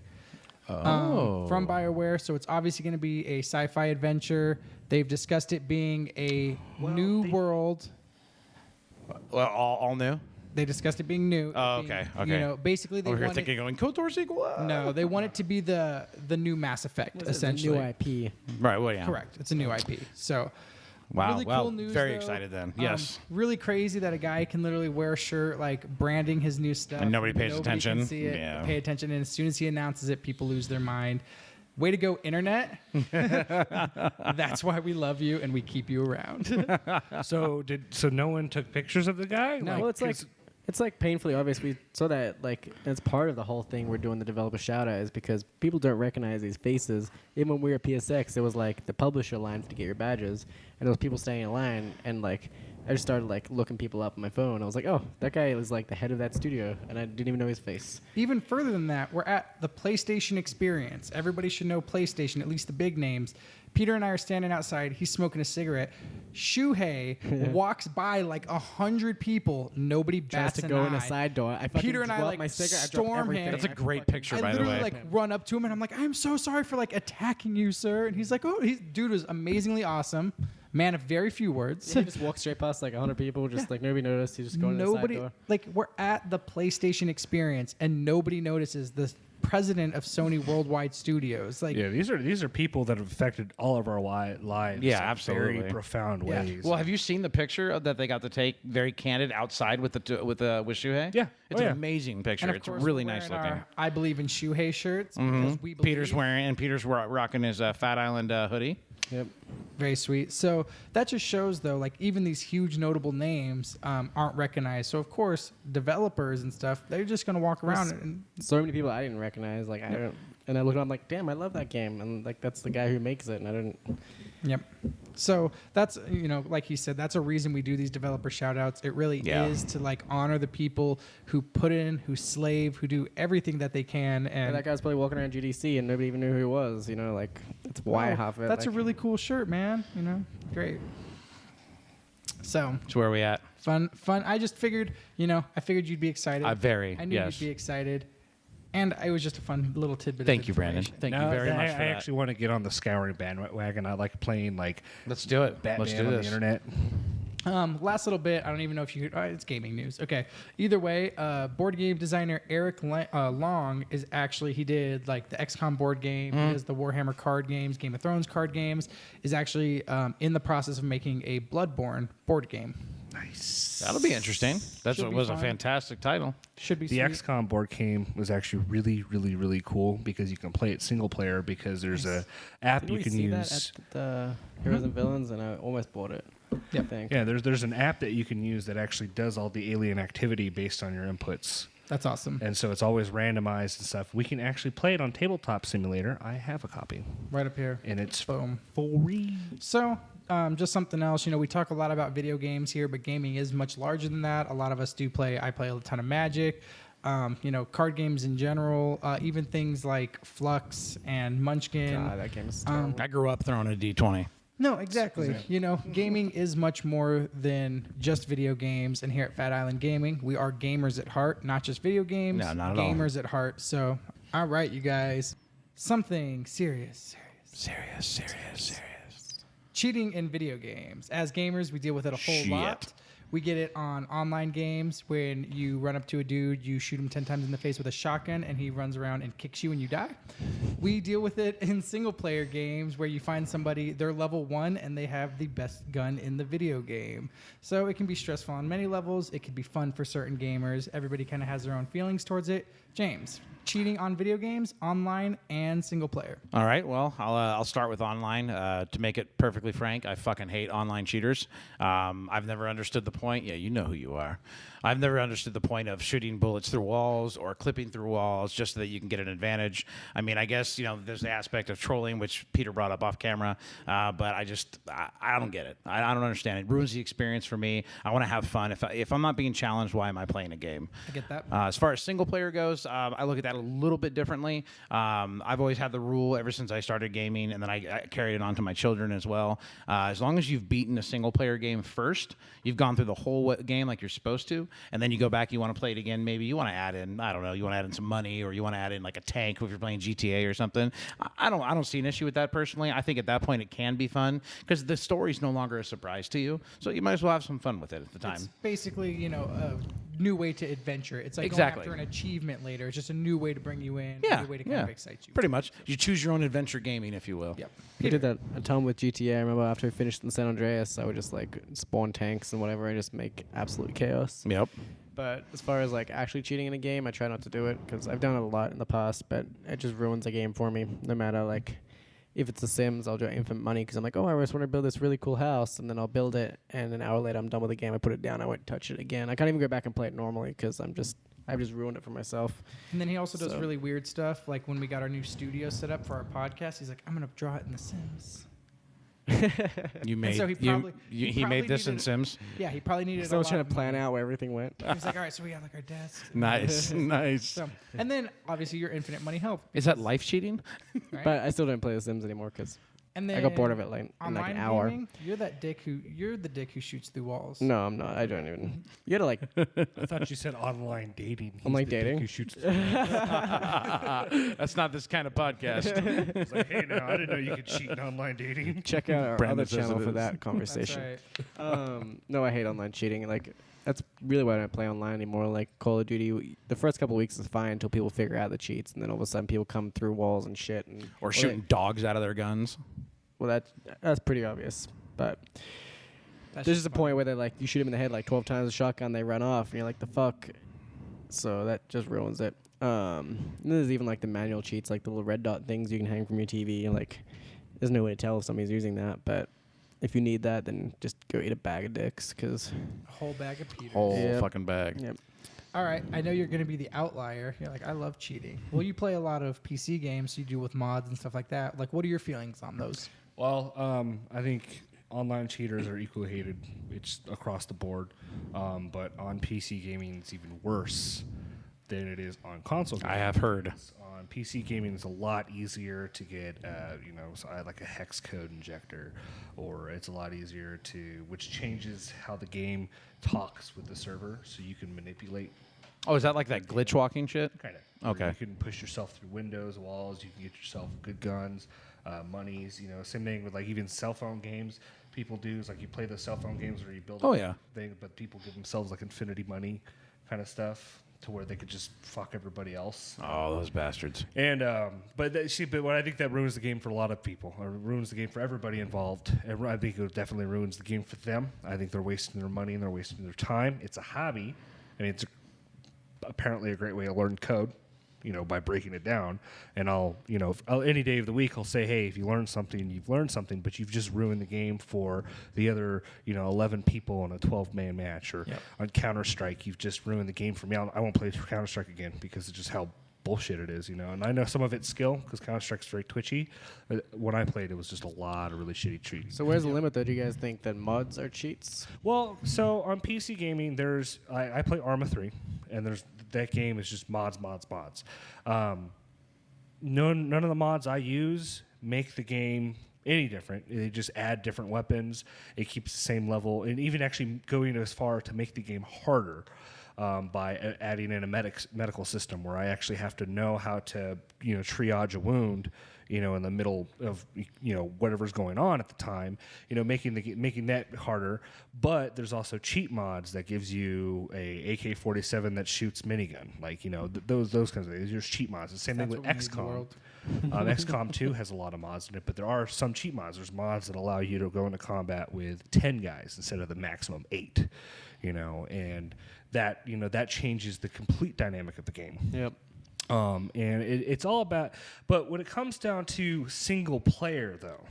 [SPEAKER 1] From BioWare, so it's obviously going to be a sci-fi adventure. They've discussed it being a new world.
[SPEAKER 3] Well, all new.
[SPEAKER 1] They discussed it being new.
[SPEAKER 3] Oh,
[SPEAKER 1] it being,
[SPEAKER 3] okay, okay.
[SPEAKER 1] You know, basically they
[SPEAKER 3] Over here
[SPEAKER 1] want
[SPEAKER 3] thinking, going KOTOR sequel.
[SPEAKER 1] no, they want it to be the new Mass Effect,
[SPEAKER 2] It's a
[SPEAKER 1] essentially.
[SPEAKER 2] new IP.
[SPEAKER 3] Right. Well, yeah.
[SPEAKER 1] Correct. It's a new IP. So.
[SPEAKER 3] Wow.
[SPEAKER 1] Really
[SPEAKER 3] wow.
[SPEAKER 1] cool news,
[SPEAKER 3] Very
[SPEAKER 1] though.
[SPEAKER 3] excited then. Yes.
[SPEAKER 1] Really crazy that a guy can literally wear a shirt like branding his new stuff.
[SPEAKER 3] And nobody pays
[SPEAKER 1] can
[SPEAKER 3] attention.
[SPEAKER 1] see it,
[SPEAKER 3] Yeah.
[SPEAKER 1] pay attention, and as soon as he announces it, people lose their mind. Way to go, internet! That's why we love you and we keep you around.
[SPEAKER 4] So no one took pictures of the guy?
[SPEAKER 1] No.
[SPEAKER 2] Well, it's like painfully obvious. We saw that like it's part of the whole thing we're doing the developer shout out is because people don't recognize these faces. Even when we were at PSX, it was like the publisher line to get your badges, and there was people standing in line, and like I just started like looking people up on my phone. I was like, oh, that guy is like the head of that studio, and I didn't even know his face.
[SPEAKER 1] Even further than that, we're at the PlayStation Experience. Everybody should know PlayStation, at least the big names. Peter and I are standing outside. He's smoking a cigarette. Shuhei walks by like 100 people. Nobody
[SPEAKER 2] Tries
[SPEAKER 1] bats
[SPEAKER 2] to
[SPEAKER 1] an
[SPEAKER 2] go
[SPEAKER 1] eye.
[SPEAKER 2] in a side door. I fucking
[SPEAKER 1] Peter and I
[SPEAKER 2] drop
[SPEAKER 1] like
[SPEAKER 2] my cigarette. I drop
[SPEAKER 1] storm
[SPEAKER 2] everything.
[SPEAKER 1] him.
[SPEAKER 3] That's a great picture,
[SPEAKER 1] I
[SPEAKER 3] by the
[SPEAKER 1] literally
[SPEAKER 3] way.
[SPEAKER 1] like run up to him and I'm like, I'm so sorry for like attacking you, sir. And he's like, oh, dude was amazingly awesome. Man of very few words.
[SPEAKER 2] He just walks straight past like 100 people, just like nobody noticed. He's just going in the side
[SPEAKER 1] Nobody
[SPEAKER 2] door.
[SPEAKER 1] like we're at the PlayStation Experience and nobody notices the president of Sony Worldwide Studios. Like,
[SPEAKER 4] Yeah, these are people that have affected all of our lives.
[SPEAKER 3] Yeah,
[SPEAKER 4] in
[SPEAKER 3] absolutely.
[SPEAKER 4] Very profound
[SPEAKER 1] Yeah.
[SPEAKER 4] ways.
[SPEAKER 3] Well, have you seen the picture that they got to take very candid outside with Shuhei?
[SPEAKER 4] Yeah.
[SPEAKER 3] It's
[SPEAKER 4] Oh,
[SPEAKER 3] an
[SPEAKER 4] yeah.
[SPEAKER 3] amazing picture.
[SPEAKER 1] and of
[SPEAKER 3] It's
[SPEAKER 1] course
[SPEAKER 3] really
[SPEAKER 1] we're
[SPEAKER 3] nice
[SPEAKER 1] wearing
[SPEAKER 3] looking.
[SPEAKER 1] our I believe in Shuhei shirts because we believe.
[SPEAKER 3] Peter's rocking his Phatt Island hoodie.
[SPEAKER 2] Yep.
[SPEAKER 1] Very sweet. So that just shows, though, like even these huge notable names aren't recognized. So of course, developers and stuff, they're just gonna walk around and
[SPEAKER 2] So many people I didn't recognize. Like I don't. And I look at I'm like, damn, I love that game. And like that's the guy who makes it. And I didn't.
[SPEAKER 1] Yep. So that's, like he said, that's a reason we do these developer shout outs. It really
[SPEAKER 3] Yeah.
[SPEAKER 1] is to like honor the people who put in, who slave, who do everything that they can.
[SPEAKER 2] And
[SPEAKER 1] And
[SPEAKER 2] that guy was probably walking around GDC and nobody even knew who he was. Like that's why
[SPEAKER 1] wow,
[SPEAKER 2] half of it.
[SPEAKER 1] that's
[SPEAKER 2] like,
[SPEAKER 1] a really cool shirt, man. Great. So
[SPEAKER 3] That's where we at.
[SPEAKER 1] fun. I just figured, I figured you'd be excited. I knew
[SPEAKER 3] yes.
[SPEAKER 1] you'd be excited. And it was just a fun little tidbit.
[SPEAKER 3] Thank
[SPEAKER 1] of
[SPEAKER 3] you, Brandon.
[SPEAKER 1] information.
[SPEAKER 3] Thank
[SPEAKER 4] No,
[SPEAKER 3] you very
[SPEAKER 4] I
[SPEAKER 3] much for that.
[SPEAKER 4] actually want to get on the scouring bandwagon. I like playing like
[SPEAKER 3] Let's do it.
[SPEAKER 4] Batman
[SPEAKER 3] Let's do
[SPEAKER 4] on
[SPEAKER 3] this.
[SPEAKER 4] the internet.
[SPEAKER 1] Last little bit. I don't even know if you could. It's gaming news. Okay. Either way, board game designer Eric Long is actually, he did like the XCOM board game. He does the Warhammer card games, Game of Thrones card games. Is actually in the process of making a Bloodborne board game.
[SPEAKER 4] Nice.
[SPEAKER 3] That'll be interesting. That
[SPEAKER 1] Should be
[SPEAKER 3] was a
[SPEAKER 1] fun.
[SPEAKER 3] fantastic title.
[SPEAKER 1] Should be
[SPEAKER 4] The
[SPEAKER 1] sweet.
[SPEAKER 4] XCOM board game was actually really, really, really cool because you can play it single player because there's a app
[SPEAKER 2] Did
[SPEAKER 4] you
[SPEAKER 2] we
[SPEAKER 4] can
[SPEAKER 2] see
[SPEAKER 4] use.
[SPEAKER 2] that at the Heroes and Villains? And I almost bought it.
[SPEAKER 1] Yep.
[SPEAKER 2] I think.
[SPEAKER 4] Yeah, there's an app that you can use that actually does all the alien activity based on your inputs.
[SPEAKER 1] That's awesome.
[SPEAKER 4] And so it's always randomized and stuff. We can actually play it on Tabletop Simulator. I have a copy.
[SPEAKER 1] Right up here.
[SPEAKER 4] And it's
[SPEAKER 1] Boom.
[SPEAKER 4] free.
[SPEAKER 1] So, just something else. We talk a lot about video games here, but gaming is much larger than that. A lot of us do play. I play a ton of Magic. Card games in general, even things like Flux and Munchkin.
[SPEAKER 2] God, that game is terrible.
[SPEAKER 3] I grew up throwing a D20.
[SPEAKER 1] No, exactly. Gaming is much more than just video games. And here at Phatt Island Gaming, we are gamers at heart, not just video games.
[SPEAKER 3] No, not at all.
[SPEAKER 1] gamers at heart. So, all right, you guys, something serious.
[SPEAKER 3] Serious.
[SPEAKER 1] Cheating in video games. As gamers, we deal with it a whole
[SPEAKER 3] Shit.
[SPEAKER 1] lot. We get it on online games when you run up to a dude, you shoot him 10 times in the face with a shotgun, and he runs around and kicks you and you die. We deal with it in single-player games where you find somebody, they're level 1, and they have the best gun in the video game. So it can be stressful on many levels. It can be fun for certain gamers. Everybody kind of has their own feelings towards it. James, cheating on video games, online and single player.
[SPEAKER 3] All right. Well, I'll start with online. To make it perfectly frank, I fucking hate online cheaters. I've never understood the point. Yeah, you know who you are. I've never understood the point of shooting bullets through walls or clipping through walls just so that you can get an advantage. I mean, I guess there's the aspect of trolling, which Peter brought up off camera, but I don't get it. I don't understand. It ruins the experience for me. I want to have fun. If I'm not being challenged, why am I playing a game?
[SPEAKER 1] I get that.
[SPEAKER 3] As far as single player goes, I look at that a little bit differently. I've always had the rule ever since I started gaming, and then I carried it on to my children as well. As long as you've beaten a single player game first, you've gone through the whole game like you're supposed to, and then you go back, you want to play it again. Maybe you want to add in, I don't know, you want to add in some money, or you want to add in like a tank if you're playing GTA or something. I don't see an issue with that personally. I think at that point it can be fun because the story's no longer a surprise to you, so you might as well have some fun with it at the time.
[SPEAKER 1] It's basically, a new way to adventure. It's like
[SPEAKER 3] Exactly.
[SPEAKER 1] going after an achievement later. It's just a new way to bring you in,
[SPEAKER 3] Yeah,
[SPEAKER 1] a new way to kind of excite you.
[SPEAKER 3] Pretty much. You choose your own adventure gaming, if you will.
[SPEAKER 1] Yep.
[SPEAKER 2] We did that a ton with GTA. I remember after we finished in San Andreas, I would just like spawn tanks and whatever and just make absolute chaos.
[SPEAKER 3] Yep.
[SPEAKER 2] But as far as like actually cheating in a game, I try not to do it because I've done it a lot in the past, but it just ruins a game for me. No matter like if it's The Sims, I'll do infinite money because I'm like, oh, I just want to build this really cool house, and then I'll build it, and an hour later I'm done with the game. I put it down, I won't touch it again. I can't even go back and play it normally because I've just ruined it for myself.
[SPEAKER 1] And then he also does
[SPEAKER 2] So-
[SPEAKER 1] really weird stuff. Like when we got our new studio set up for our podcast, he's like, I'm going to draw it in The Sims.
[SPEAKER 3] You made
[SPEAKER 1] so he probably- he
[SPEAKER 3] he
[SPEAKER 1] probably
[SPEAKER 3] made this in
[SPEAKER 1] needed-
[SPEAKER 3] Sims.
[SPEAKER 1] Yeah, he probably needed
[SPEAKER 2] Still
[SPEAKER 1] a lot
[SPEAKER 2] trying
[SPEAKER 1] of
[SPEAKER 2] to plan
[SPEAKER 1] money.
[SPEAKER 2] out where everything went.
[SPEAKER 1] He was like, all right, so we got like our desk.
[SPEAKER 3] Nice, nice.
[SPEAKER 1] So, and then obviously your infinite money help.
[SPEAKER 3] Is that life cheating?
[SPEAKER 1] Right?
[SPEAKER 2] But I still don't play The Sims anymore because
[SPEAKER 1] and then
[SPEAKER 2] I got bored of it like in like
[SPEAKER 1] online
[SPEAKER 2] an hour.
[SPEAKER 1] gaming, you're the dick who shoots through walls.
[SPEAKER 2] No, I'm not. I don't even. You gotta like.
[SPEAKER 4] I thought you said online dating. He's
[SPEAKER 2] Online
[SPEAKER 4] the dick
[SPEAKER 2] dating?
[SPEAKER 4] who shoots.
[SPEAKER 3] That's not this kind of podcast.
[SPEAKER 4] It's like, hey, now I didn't know you could cheat in online dating.
[SPEAKER 2] Check out our
[SPEAKER 3] Brandon
[SPEAKER 2] other
[SPEAKER 3] says
[SPEAKER 2] channel
[SPEAKER 3] it
[SPEAKER 2] for
[SPEAKER 3] is.
[SPEAKER 2] that
[SPEAKER 1] That's
[SPEAKER 2] conversation.
[SPEAKER 1] right.
[SPEAKER 2] No, I hate online cheating. Like that's really why I don't play online anymore. Like Call of Duty, the first couple of weeks is fine until people figure out the cheats, and then all of a sudden people come through walls and shit. And
[SPEAKER 3] Or shooting dogs out of their guns.
[SPEAKER 2] Well, that's pretty obvious. But
[SPEAKER 1] That's
[SPEAKER 2] there's just a
[SPEAKER 1] fun.
[SPEAKER 2] point where they like you shoot them in the head like 12 times with a shotgun, they run off, and you're like the fuck. So that just ruins it. And there's even like the manual cheats, like the little red dot things you can hang from your TV. And like, there's no way to tell if somebody's using that. But if you need that, then just go eat a bag of dicks, because.
[SPEAKER 1] A whole bag of Peters.
[SPEAKER 3] Whole
[SPEAKER 2] Yep.
[SPEAKER 3] fucking bag.
[SPEAKER 2] Yep.
[SPEAKER 1] All right, I know you're going to be the outlier. You're like, I love cheating. Well, you play a lot of PC games, you do with mods and stuff like that. Like, what are your feelings on those?
[SPEAKER 4] Well, I think online cheaters are equally hated. It's across the board. But on PC gaming, it's even worse than it is on console gaming.
[SPEAKER 3] I have heard.
[SPEAKER 4] On PC gaming, it's a lot easier to get, like a hex code injector, or it's a lot easier which changes how the game talks with the server, so you can manipulate.
[SPEAKER 3] Oh, is that like that glitch walking shit?
[SPEAKER 4] Kind of.
[SPEAKER 3] Okay.
[SPEAKER 4] You can push yourself through windows, walls. You can get yourself good guns, monies. Same thing with like even cell phone games. People do is like you play those cell phone games where you build.
[SPEAKER 3] Oh,
[SPEAKER 4] a
[SPEAKER 3] yeah.
[SPEAKER 4] thing, but people give themselves like infinity money, kind of stuff, to where they could just fuck everybody else.
[SPEAKER 3] Oh, those bastards.
[SPEAKER 4] And but what I think that ruins the game for a lot of people, or ruins the game for everybody involved. And I think it definitely ruins the game for them. I think they're wasting their money and they're wasting their time. It's a hobby. I mean, it's apparently a great way to learn code, by breaking it down. And I'll any day of the week I'll say, hey, if you learn something, you've learned something, but you've just ruined the game for the other 11 people on a 12-man match, or on Counter-Strike, you've just ruined the game for me. I won't play Counter-Strike again because it's just how bullshit it is, And I know some of it's skill because Counter-Strike's very twitchy. But when I played, it was just a lot of really shitty cheating.
[SPEAKER 2] So where's the limit, though? Do you guys think that mods are cheats?
[SPEAKER 4] Well, so on PC gaming, I play Arma 3, and that game is just mods. None of the mods I use make the game any different. They just add different weapons. It keeps the same level, and even actually going as far to make the game harder by adding in a medical system where I actually have to know how to triage a wound. In the middle of whatever's going on at the time, making that harder. But there's also cheat mods that gives you a AK-47 that shoots minigun, like those kinds of things. There's cheat mods. The same thing with XCOM. XCOM 2 has a lot of mods in it, but there are some cheat mods. There's mods that allow you to go into combat with 10 guys instead of the maximum 8. And that changes the complete dynamic of the game.
[SPEAKER 2] Yep.
[SPEAKER 4] And it's all about. But when it comes down to single player, though,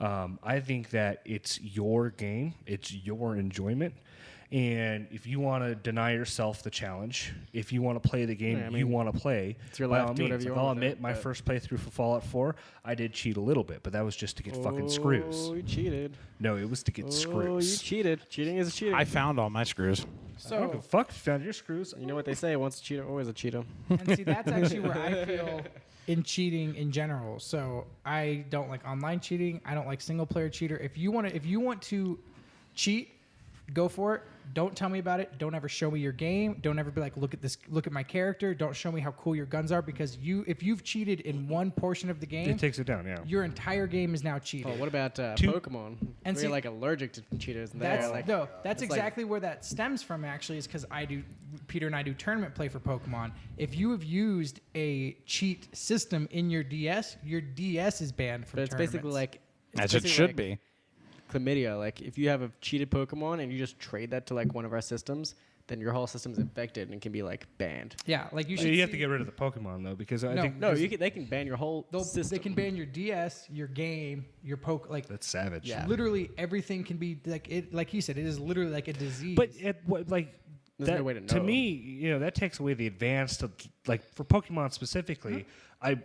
[SPEAKER 4] I think that it's your game, it's your enjoyment. And if you want to deny yourself the challenge, if you want to play the game you want to play,
[SPEAKER 2] it's your
[SPEAKER 4] by
[SPEAKER 2] life,
[SPEAKER 4] all
[SPEAKER 2] do
[SPEAKER 4] means.
[SPEAKER 2] whatever you
[SPEAKER 4] I'll
[SPEAKER 2] want with
[SPEAKER 4] admit,
[SPEAKER 2] it,
[SPEAKER 4] my
[SPEAKER 2] but-
[SPEAKER 4] first playthrough for Fallout 4, I did cheat a little bit, but that was just to get fucking screws.
[SPEAKER 2] Oh, you cheated.
[SPEAKER 4] No, it was to get
[SPEAKER 2] Oh, you
[SPEAKER 4] screws.
[SPEAKER 2] cheated. Cheating is cheating.
[SPEAKER 3] I found all my screws.
[SPEAKER 4] I don't give a fuck if you found your screws.
[SPEAKER 2] You know what they say? Once a cheater, always a cheater.
[SPEAKER 1] And see, that's actually where I feel in cheating in general. So I don't like online cheating. I don't like single player cheater. If you want to cheat, go for it. Don't tell me about it. Don't ever show me your game. Don't ever be like, look at this, look at my character. Don't show me how cool your guns are, because if you've cheated in one portion of the game,
[SPEAKER 4] It takes it down, yeah.
[SPEAKER 1] your entire game is now cheated.
[SPEAKER 2] Oh, what about Pokemon?
[SPEAKER 1] And
[SPEAKER 2] And
[SPEAKER 1] see-
[SPEAKER 2] you're like allergic to cheaters. And
[SPEAKER 1] That's
[SPEAKER 2] they're like,
[SPEAKER 1] that's
[SPEAKER 2] it's like-
[SPEAKER 1] exactly where that stems from. Actually, is because Peter and I do tournament play for Pokemon. If you have used a cheat system in your DS is banned from.
[SPEAKER 2] But it's basically like
[SPEAKER 3] As it should be.
[SPEAKER 2] chlamydia. Like if you have a cheated Pokemon and you just trade that to like one of our systems, then your whole system's infected and can be like banned.
[SPEAKER 1] Yeah, like you should.
[SPEAKER 4] You have to
[SPEAKER 1] see-
[SPEAKER 4] get rid of the Pokemon, though, because I
[SPEAKER 1] No,
[SPEAKER 4] think
[SPEAKER 2] No, they can ban your whole system.
[SPEAKER 1] They can ban your DS, your game, your like
[SPEAKER 4] that's savage.
[SPEAKER 2] Yeah.
[SPEAKER 1] literally everything can be like it. Like he said, it is literally like a disease.
[SPEAKER 4] But
[SPEAKER 2] There's no way to know.
[SPEAKER 4] me, that takes away the advanced of, like, for Pokemon specifically. I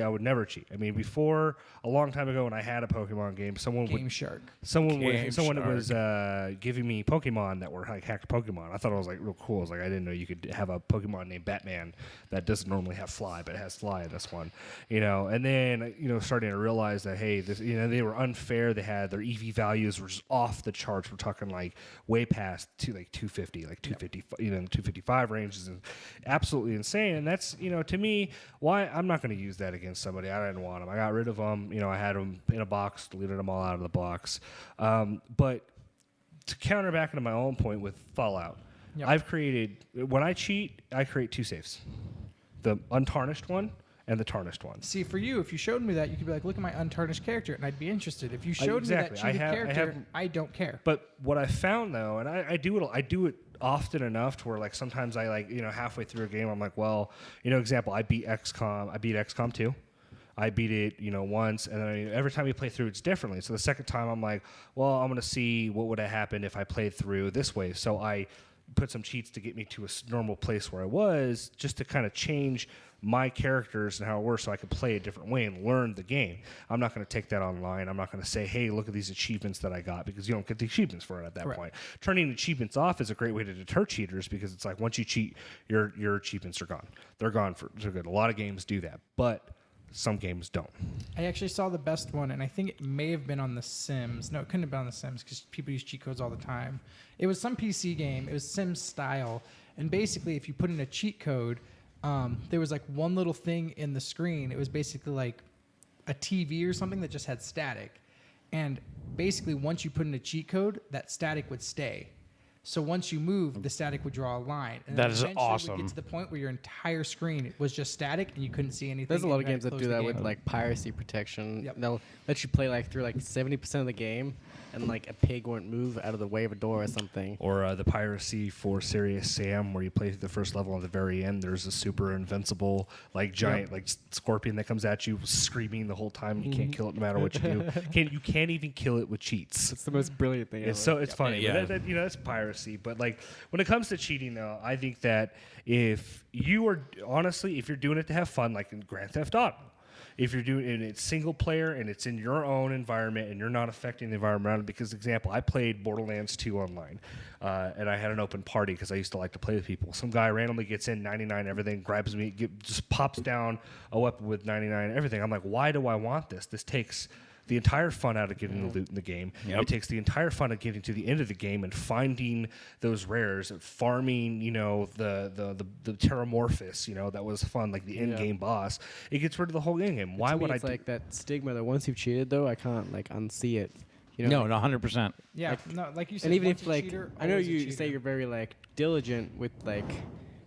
[SPEAKER 4] would never cheat. I mean, before a long time ago, when I had a Pokemon game, someone
[SPEAKER 1] Game Shark.
[SPEAKER 4] was giving me Pokemon that were like hacked Pokemon. I thought it was like real cool. I was like, I didn't know you could have a Pokemon named Batman that doesn't normally have fly, but it has fly in this one. And then starting to realize that, hey, this, they were unfair. They had their EV values were just off the charts. We're talking like way past 250, like 250, 255 ranges, and absolutely insane. And that's to me why I'm not going to use that against somebody. I didn't want them. I got rid of them. I had them in a box, deleted them all out of the box. But to counter back into my own point with Fallout,
[SPEAKER 1] Yep.
[SPEAKER 4] when I cheat, I create two saves: the untarnished one and the tarnished one.
[SPEAKER 1] See, for you, if you showed me that, you could be like, look at my untarnished character, and I'd be interested. If you showed
[SPEAKER 4] Exactly.
[SPEAKER 1] me that cheated
[SPEAKER 4] I
[SPEAKER 1] character,
[SPEAKER 4] have-
[SPEAKER 1] I don't care.
[SPEAKER 4] But what I found though, and I do it often enough to where like sometimes I halfway through a game I'm like, well, example, I beat XCOM 2. I beat it, once, and then every time you play through, it's differently. So the second time, I'm like, well, I'm gonna see what would have happened if I played through this way. So I put some cheats to get me to a normal place where I was, just to kind of change my characters and how it works, so I could play a different way and learn the game. I'm not going to take that online. I'm not going to say, hey, look at these achievements that I got, because you don't get the achievements for it at that
[SPEAKER 1] Right.
[SPEAKER 4] point. Turning achievements off is a great way to deter cheaters, because it's like once you cheat, your achievements are gone. They're gone for good. A lot of games do that, but some games don't.
[SPEAKER 1] I actually saw the best one, and I think it may have been on The Sims. No, it couldn't have been on The Sims, because people use cheat codes all the time. It was some PC game. It was Sims style, and basically, if you put in a cheat code, there was like one little thing in the screen. It was basically like a TV or something that just had static, and basically, once you put in a cheat code, that static would stay. So once you move, the static would draw a line. And
[SPEAKER 3] That
[SPEAKER 1] then
[SPEAKER 3] is
[SPEAKER 1] eventually
[SPEAKER 3] awesome.
[SPEAKER 1] We'd get to the point where your entire screen was just static and you couldn't see anything.
[SPEAKER 2] There's a
[SPEAKER 1] and
[SPEAKER 2] lot
[SPEAKER 1] you
[SPEAKER 2] of
[SPEAKER 1] had
[SPEAKER 2] games
[SPEAKER 1] to
[SPEAKER 2] that
[SPEAKER 1] close
[SPEAKER 2] do
[SPEAKER 1] the
[SPEAKER 2] that with
[SPEAKER 1] game.
[SPEAKER 2] like piracy protection.
[SPEAKER 1] Yep.
[SPEAKER 2] They'll let you play like through like 70% of the game, and like a pig won't move out of the way of a door or something.
[SPEAKER 4] Or the piracy for Serious Sam, where you play through the first level, at the very end, there's a super invincible, like giant, like scorpion that comes at you, screaming the whole time. You can't kill it no matter what you do. You can't even kill it with cheats.
[SPEAKER 2] It's the most brilliant thing
[SPEAKER 4] It's
[SPEAKER 2] ever.
[SPEAKER 4] it's funny.
[SPEAKER 3] Yeah.
[SPEAKER 4] But that's piracy. But like when it comes to cheating, though, I think that if you are honestly, if you're doing it to have fun, like in Grand Theft Auto. If you're doing it, it's single player and it's in your own environment and you're not affecting the environment around it. Because, example, I played Borderlands 2 online and I had an open party because I used to like to play with people. Some guy randomly gets in 99 everything, grabs me, just pops down a weapon with 99 everything. I'm like, why do I want this? This takes the entire fun out of getting the loot in the game.
[SPEAKER 3] Yep.
[SPEAKER 4] It takes the entire fun of getting to the end of the game and finding those rares, farming, the Terramorphous, that was fun, like the end game boss. It gets rid of the whole game. Why
[SPEAKER 2] To me,
[SPEAKER 4] would I
[SPEAKER 2] it's
[SPEAKER 4] do
[SPEAKER 2] like that stigma that once you've cheated, though, I can't like unsee it.
[SPEAKER 3] No, 100%.
[SPEAKER 1] Yeah, no, like you said,
[SPEAKER 2] And even
[SPEAKER 1] once
[SPEAKER 2] if
[SPEAKER 1] a
[SPEAKER 2] like
[SPEAKER 1] cheater,
[SPEAKER 2] I know
[SPEAKER 1] always a
[SPEAKER 2] you
[SPEAKER 1] cheater.
[SPEAKER 2] say you're very like diligent with like,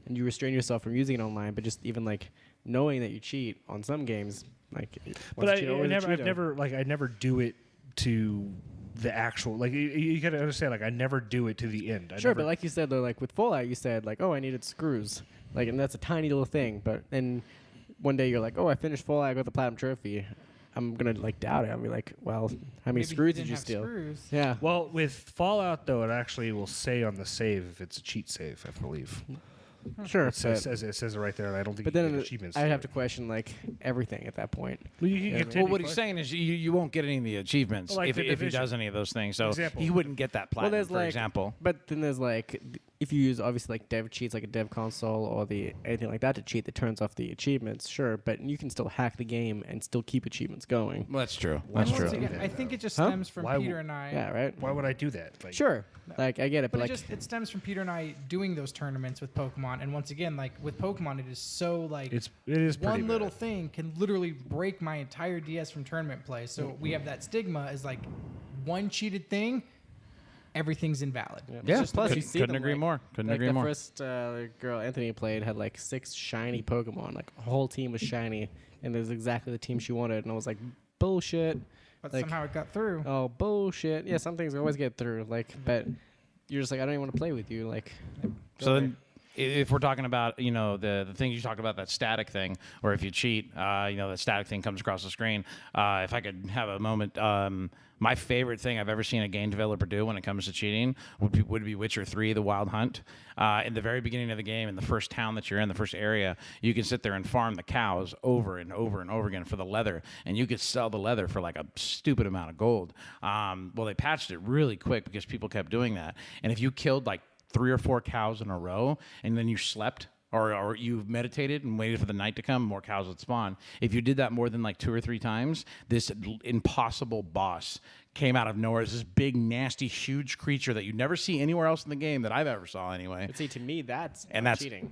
[SPEAKER 2] and you restrain yourself from using it online, but just even like knowing that you cheat on some games, like.
[SPEAKER 4] But
[SPEAKER 2] once a cheater, always a
[SPEAKER 4] I
[SPEAKER 2] cheater.
[SPEAKER 4] never do it to the actual, like, you got to understand, like, I never do it to the end.
[SPEAKER 2] Sure, but like you said though, like with Fallout, you said like, oh, I needed screws, Like, and that's a tiny little thing. But then one day you're like, oh, I finished Fallout, I got the platinum trophy. I'm gonna like doubt it. I'll be like, well, how many
[SPEAKER 1] Maybe
[SPEAKER 2] screws
[SPEAKER 1] he
[SPEAKER 2] did
[SPEAKER 1] didn't
[SPEAKER 2] you
[SPEAKER 1] have
[SPEAKER 2] steal?
[SPEAKER 1] Screws.
[SPEAKER 2] Yeah.
[SPEAKER 4] Well, with Fallout though, it actually will say on the save if it's a cheat save. I believe
[SPEAKER 2] Sure.
[SPEAKER 4] it says it right there, and I don't think.
[SPEAKER 2] But
[SPEAKER 4] you
[SPEAKER 2] then
[SPEAKER 4] get achievements.
[SPEAKER 2] I'd
[SPEAKER 4] for
[SPEAKER 2] have
[SPEAKER 4] it.
[SPEAKER 2] to question like everything at that point.
[SPEAKER 4] Well, you can
[SPEAKER 2] Yeah,
[SPEAKER 4] continue
[SPEAKER 3] Well, what he's
[SPEAKER 4] questioning.
[SPEAKER 3] saying is you won't get any of the achievements
[SPEAKER 4] Like
[SPEAKER 3] if
[SPEAKER 4] the
[SPEAKER 3] he
[SPEAKER 4] Division.
[SPEAKER 3] does any of those things. So
[SPEAKER 4] Example.
[SPEAKER 3] he wouldn't get that
[SPEAKER 2] Well,
[SPEAKER 3] platinum,
[SPEAKER 2] there's
[SPEAKER 3] for
[SPEAKER 2] like,
[SPEAKER 3] example.
[SPEAKER 2] but then there's like, if you use obviously like dev cheats, like a dev console or the anything like that to cheat that turns off the achievements, sure. But you can still hack the game and still keep achievements going.
[SPEAKER 3] Well, that's true.
[SPEAKER 4] Why
[SPEAKER 3] That's
[SPEAKER 4] would
[SPEAKER 3] true.
[SPEAKER 1] Once
[SPEAKER 4] you do
[SPEAKER 1] again,
[SPEAKER 4] that,
[SPEAKER 1] I think it just
[SPEAKER 2] Huh?
[SPEAKER 1] stems from
[SPEAKER 4] Why
[SPEAKER 1] Peter
[SPEAKER 4] w-
[SPEAKER 1] and I.
[SPEAKER 2] Yeah, right.
[SPEAKER 4] Why would I do that? Like,
[SPEAKER 2] Sure. Like I get it,
[SPEAKER 1] But
[SPEAKER 2] but like
[SPEAKER 1] it stems from Peter and I doing those tournaments with Pokemon, and once again, like with Pokemon, it is so like
[SPEAKER 4] it is pretty
[SPEAKER 1] one little
[SPEAKER 4] bad.
[SPEAKER 1] thing can literally break my entire DS from tournament play. So we have that stigma is like one cheated thing, everything's invalid.
[SPEAKER 3] Yeah,
[SPEAKER 2] Just plus
[SPEAKER 3] could,
[SPEAKER 2] you see
[SPEAKER 3] couldn't
[SPEAKER 2] them,
[SPEAKER 3] agree
[SPEAKER 2] like-
[SPEAKER 3] more. Couldn't
[SPEAKER 2] like
[SPEAKER 3] agree
[SPEAKER 2] the
[SPEAKER 3] more.
[SPEAKER 2] first girl Anthony played had like 6 shiny Pokemon. Like a whole team was shiny, and it was exactly the team she wanted. And I was like, bullshit.
[SPEAKER 1] But
[SPEAKER 2] Like-
[SPEAKER 1] somehow it got through.
[SPEAKER 2] Oh, bullshit. Yeah, some things always get through. Like, but you're just like, I don't even want to play with you. Like,
[SPEAKER 3] So then, if we're talking about the things you talked about, that static thing, or if you cheat, that static thing comes across the screen. If I could have a moment, my favorite thing I've ever seen a game developer do when it comes to cheating would be Witcher 3: The Wild Hunt. In the very beginning of the game, in the first town that you're in, the first area, you can sit there and farm the cows over and over and over again for the leather, and you could sell the leather for like a stupid amount of gold. Well, they patched it really quick because people kept doing that, and if you killed like 3 or 4 cows in a row, and then you slept or you meditated and waited for the night to come, more cows would spawn. If you did that more than like 2 or 3 times, this impossible boss came out of nowhere. It's this big, nasty, huge creature that you never see anywhere else in the game that I've ever saw anyway.
[SPEAKER 2] but see, to me, that's
[SPEAKER 3] And
[SPEAKER 2] not
[SPEAKER 3] that's-
[SPEAKER 2] cheating.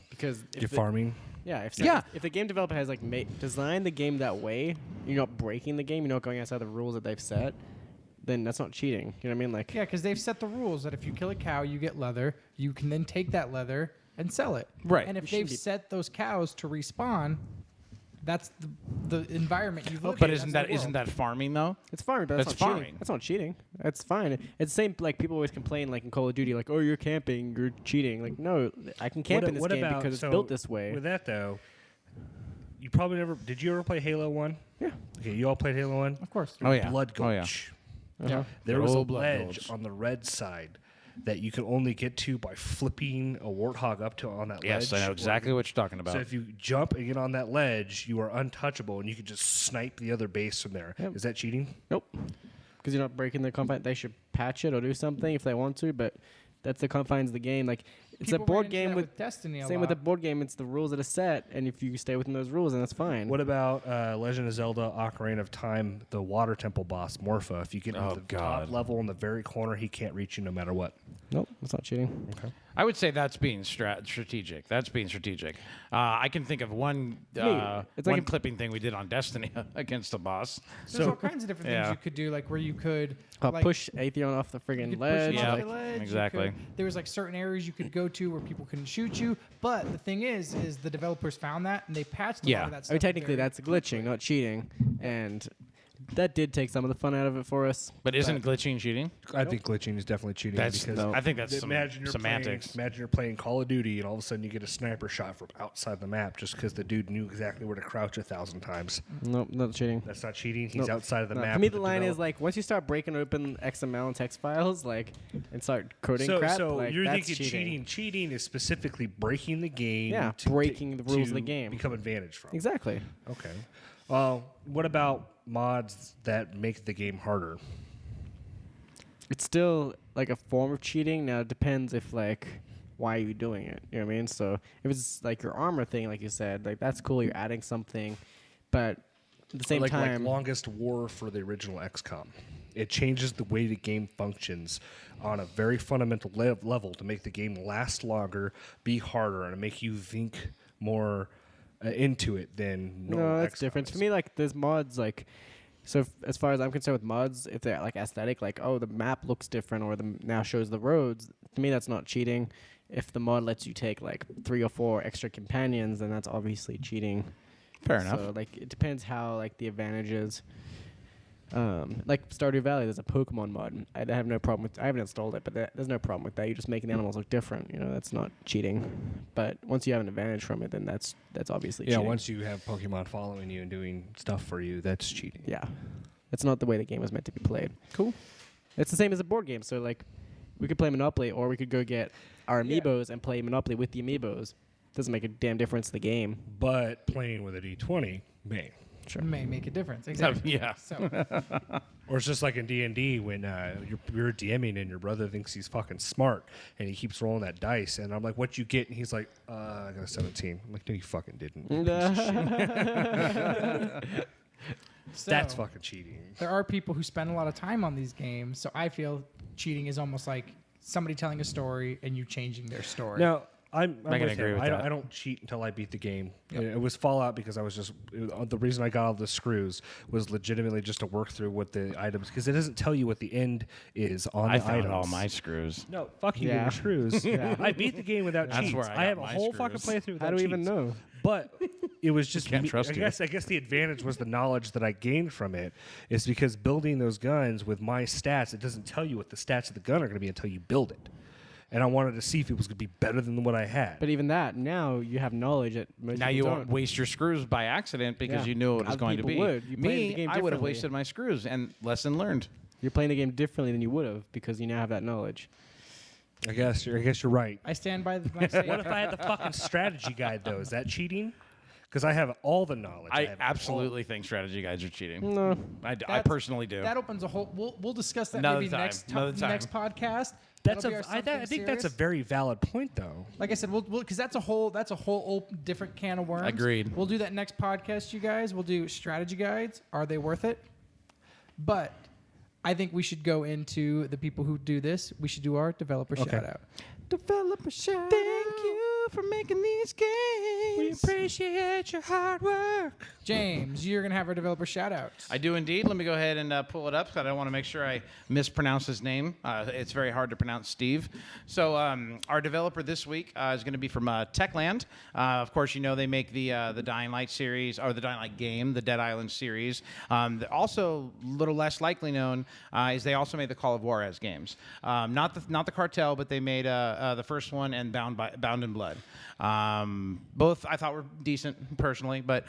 [SPEAKER 2] Because if
[SPEAKER 4] You're
[SPEAKER 2] the-
[SPEAKER 4] farming.
[SPEAKER 2] Yeah, if the game developer has like designed the game that way, you're not breaking the game, you're not going outside the rules that they've set, then that's not cheating. You know what I mean? Like,
[SPEAKER 1] Yeah, because they've set the rules that if you kill a cow, you get leather. You can then take that leather and sell it.
[SPEAKER 3] Right.
[SPEAKER 1] And if
[SPEAKER 2] You shouldn't
[SPEAKER 1] they've
[SPEAKER 2] be-
[SPEAKER 1] set those cows to respawn, that's the environment you've lived
[SPEAKER 3] But
[SPEAKER 1] in.
[SPEAKER 3] isn't
[SPEAKER 1] That's
[SPEAKER 3] that
[SPEAKER 1] the
[SPEAKER 3] isn't
[SPEAKER 1] world.
[SPEAKER 3] that farming though?
[SPEAKER 2] it's farming, but that's
[SPEAKER 3] That's
[SPEAKER 2] not
[SPEAKER 3] farming.
[SPEAKER 2] cheating. That's not cheating. That's fine. It's the same. Like people always complain, like in Call of Duty, like, oh, you're camping, you're cheating. Like, no, I can camp in this game because it's built this way.
[SPEAKER 4] With that though, you probably never. Did you ever play Halo 1?
[SPEAKER 2] Yeah.
[SPEAKER 4] Okay, you all played Halo 1.
[SPEAKER 1] Of course.
[SPEAKER 3] Oh yeah.
[SPEAKER 4] Blood
[SPEAKER 3] Oh yeah.
[SPEAKER 4] Gulch.
[SPEAKER 2] Uh-huh.
[SPEAKER 4] There was a
[SPEAKER 3] old Blood
[SPEAKER 4] ledge
[SPEAKER 3] Gulch.
[SPEAKER 4] on the red side that you could only get to by flipping a warthog up to on that
[SPEAKER 3] Yes,
[SPEAKER 4] ledge.
[SPEAKER 3] I know exactly what you're talking about.
[SPEAKER 4] So if you jump and get on that ledge, you are untouchable, and you can just snipe the other base from there.
[SPEAKER 2] Yep.
[SPEAKER 4] Is that cheating?
[SPEAKER 2] Nope. Because you're not breaking the confines. They should patch it or do something if they want to, but that's the confines of the game. Like it's
[SPEAKER 1] People
[SPEAKER 2] a board
[SPEAKER 1] ran into
[SPEAKER 2] game
[SPEAKER 1] that
[SPEAKER 2] with
[SPEAKER 1] Destiny. A
[SPEAKER 2] same
[SPEAKER 1] lot.
[SPEAKER 2] with a board game. It's the rules that are set, and if you stay within those rules, then that's fine.
[SPEAKER 4] What about Legend of Zelda: Ocarina of Time, the Water Temple boss Morpha? If you get
[SPEAKER 3] Oh,
[SPEAKER 4] into the
[SPEAKER 3] God.
[SPEAKER 4] top level in the very corner, he can't reach you no matter what.
[SPEAKER 2] Nope, that's not cheating.
[SPEAKER 3] I would say that's being strategic. That's being strategic. I can think of one
[SPEAKER 2] it's like
[SPEAKER 3] one
[SPEAKER 2] a-
[SPEAKER 3] clipping thing we did on Destiny against a boss.
[SPEAKER 1] There's all kinds of different things
[SPEAKER 3] yeah.
[SPEAKER 1] you could do, like where you could like,
[SPEAKER 2] Push Atheon off the
[SPEAKER 1] you
[SPEAKER 2] friggin'
[SPEAKER 1] could push
[SPEAKER 2] ledge.
[SPEAKER 1] him
[SPEAKER 3] Yeah,
[SPEAKER 1] off
[SPEAKER 2] like-
[SPEAKER 1] the ledge, you
[SPEAKER 3] exactly.
[SPEAKER 1] could- there was like certain areas you could go to where people couldn't shoot you. But the thing is the developers found that and they patched a
[SPEAKER 3] Yeah.
[SPEAKER 1] lot of that
[SPEAKER 2] I
[SPEAKER 1] stuff.
[SPEAKER 2] mean, technically,
[SPEAKER 1] very
[SPEAKER 2] that's glitching, not cheating, and that did take some of the fun out of it for us.
[SPEAKER 3] But isn't glitching cheating?
[SPEAKER 4] I think glitching is definitely cheating.
[SPEAKER 3] That's
[SPEAKER 4] because
[SPEAKER 2] No.
[SPEAKER 3] I think that's
[SPEAKER 4] imagine you're
[SPEAKER 3] semantics.
[SPEAKER 4] Playing, imagine you're playing Call of Duty, and all of a sudden you get a sniper shot from outside the map just because the dude knew exactly where to crouch 1,000 times.
[SPEAKER 2] Nope, not cheating.
[SPEAKER 4] That's not cheating. He's
[SPEAKER 2] Nope.
[SPEAKER 4] outside of the
[SPEAKER 2] No,
[SPEAKER 4] map.
[SPEAKER 2] for me,
[SPEAKER 4] with
[SPEAKER 2] the line is
[SPEAKER 4] develop-
[SPEAKER 2] like once you start breaking open XML and text files, like, and start coding
[SPEAKER 4] so,
[SPEAKER 2] crap.
[SPEAKER 4] So
[SPEAKER 2] like,
[SPEAKER 4] you're
[SPEAKER 2] that's
[SPEAKER 4] thinking
[SPEAKER 2] cheating.
[SPEAKER 4] Cheating is specifically breaking the game.
[SPEAKER 2] Yeah,
[SPEAKER 4] to
[SPEAKER 2] breaking the rules of the
[SPEAKER 4] to
[SPEAKER 2] game.
[SPEAKER 4] Become advantage from.
[SPEAKER 2] Exactly.
[SPEAKER 4] Okay. Well, what about mods that make the game harder?
[SPEAKER 2] It's still like a form of cheating. Now it depends if like why are you doing it? You know what I mean? So if it's like your armor thing, like you said, like that's cool. You're adding something, but at the same
[SPEAKER 4] like
[SPEAKER 2] time,
[SPEAKER 4] longest war for the original XCOM. It changes the way the game functions on a very fundamental level to make the game last longer, be harder, and make you think more into it than normal
[SPEAKER 2] no, that's
[SPEAKER 4] XCOM
[SPEAKER 2] different.
[SPEAKER 4] is.
[SPEAKER 2] For me, like there's mods like. So as far as I'm concerned with mods, if they're like aesthetic, like oh the map looks different or the now shows the roads, to me that's not cheating. If the mod lets you take like 3 or 4 extra companions, then that's obviously cheating.
[SPEAKER 3] Fair enough.
[SPEAKER 2] So like it depends how like the advantage is. Like Stardew Valley, there's a Pokemon mod. I have no problem with. I haven't installed it, but there's no problem with that. You're just making the animals look different. You know, that's not cheating. But once you have an advantage from it, then that's obviously cheating.
[SPEAKER 4] Once you have Pokemon following you and doing stuff for you, that's cheating.
[SPEAKER 2] Yeah, that's not the way the game was meant to be played. Cool. It's the same as a board game. So like, we could play Monopoly, or we could go get our amiibos and play Monopoly with the amiibos. Doesn't make a damn difference to the game.
[SPEAKER 4] But playing with a D20 may.
[SPEAKER 2] Sure.
[SPEAKER 1] May make a difference. Exactly.
[SPEAKER 3] Yeah.
[SPEAKER 1] So
[SPEAKER 4] Or it's just like in D&D when you're DMing and your brother thinks he's fucking smart and he keeps rolling that dice and I'm like, "What you get?" And he's like, "I got a 17." I'm like, "No, you fucking didn't." That's fucking cheating.
[SPEAKER 1] there are people who spend a lot of time on these games, so I feel cheating is almost like somebody telling a story and you changing their story.
[SPEAKER 4] Now, I'm
[SPEAKER 3] I can
[SPEAKER 4] with
[SPEAKER 3] agree
[SPEAKER 4] him.
[SPEAKER 3] with that.
[SPEAKER 4] I don't cheat until I beat the game.
[SPEAKER 1] Yep.
[SPEAKER 4] It was Fallout because I was just the reason I got all the screws was legitimately just to work through what the items because it doesn't tell you what the end is on
[SPEAKER 3] I
[SPEAKER 4] the
[SPEAKER 3] found
[SPEAKER 4] items.
[SPEAKER 3] all my screws.
[SPEAKER 4] No, fuck you,
[SPEAKER 2] Yeah.
[SPEAKER 4] your screws.
[SPEAKER 2] Yeah.
[SPEAKER 4] I beat the game without
[SPEAKER 3] That's
[SPEAKER 4] cheats.
[SPEAKER 3] where I
[SPEAKER 4] I
[SPEAKER 3] got
[SPEAKER 4] have a
[SPEAKER 3] my
[SPEAKER 4] whole fucking
[SPEAKER 3] screws.
[SPEAKER 4] playthrough without
[SPEAKER 2] How do we even
[SPEAKER 4] cheats.
[SPEAKER 2] know?
[SPEAKER 4] But it was just
[SPEAKER 3] Can't trust
[SPEAKER 4] I
[SPEAKER 3] you.
[SPEAKER 4] guess the advantage was the knowledge that I gained from it is because building those guns with my stats, it doesn't tell you what the stats of the gun are going to be until you build it. And I wanted to see if it was going to be better than what I had.
[SPEAKER 2] But even that, now you have knowledge that most
[SPEAKER 3] Now
[SPEAKER 2] people
[SPEAKER 3] you
[SPEAKER 2] don't.
[SPEAKER 3] won't waste your screws by accident because
[SPEAKER 2] Yeah.
[SPEAKER 3] you knew what it was
[SPEAKER 2] Other
[SPEAKER 3] going to
[SPEAKER 2] people
[SPEAKER 3] be.
[SPEAKER 2] would. You played the game
[SPEAKER 3] I would have
[SPEAKER 2] differently.
[SPEAKER 3] wasted my screws, and lesson learned.
[SPEAKER 2] You're playing the game differently than you would have because you now have that knowledge.
[SPEAKER 4] I guess you're right.
[SPEAKER 1] I stand by my statement.
[SPEAKER 4] What if I had the fucking strategy guide though? Is that cheating? Because I have all the knowledge.
[SPEAKER 3] I
[SPEAKER 4] have
[SPEAKER 3] absolutely think strategy guides are cheating.
[SPEAKER 2] No.
[SPEAKER 3] I
[SPEAKER 1] That's-
[SPEAKER 3] personally do.
[SPEAKER 1] That opens a whole. We'll discuss that
[SPEAKER 3] Another
[SPEAKER 1] maybe
[SPEAKER 3] time. Another time.
[SPEAKER 1] next podcast.
[SPEAKER 4] That's
[SPEAKER 1] That'll be our
[SPEAKER 4] I
[SPEAKER 1] something
[SPEAKER 4] think that's a
[SPEAKER 1] serious.
[SPEAKER 4] very valid point though.
[SPEAKER 1] Like I said, we'll because that's a whole different can of worms.
[SPEAKER 3] Agreed.
[SPEAKER 1] We'll do that next podcast, you guys. We'll do strategy guides. Are they worth it? But I think we should go into the people who do this. We should do our developer shout out.
[SPEAKER 2] Developer shout.
[SPEAKER 1] Thank you for making these games.
[SPEAKER 4] We appreciate your hard work.
[SPEAKER 1] James, you're gonna have our developer shout outs.
[SPEAKER 3] I do indeed. Let me go ahead and pull it up because I don't want to make sure I mispronounce his name. It's very hard to pronounce Steve. So our developer this week is going to be from Techland. Of course, you know they make the Dying Light series or the Dying Light game, the Dead Island series. Also, a little less likely known is they also made the Call of Juarez games. Not the Cartel, but they made the first one and Bound in Blood. Both I thought were decent personally, but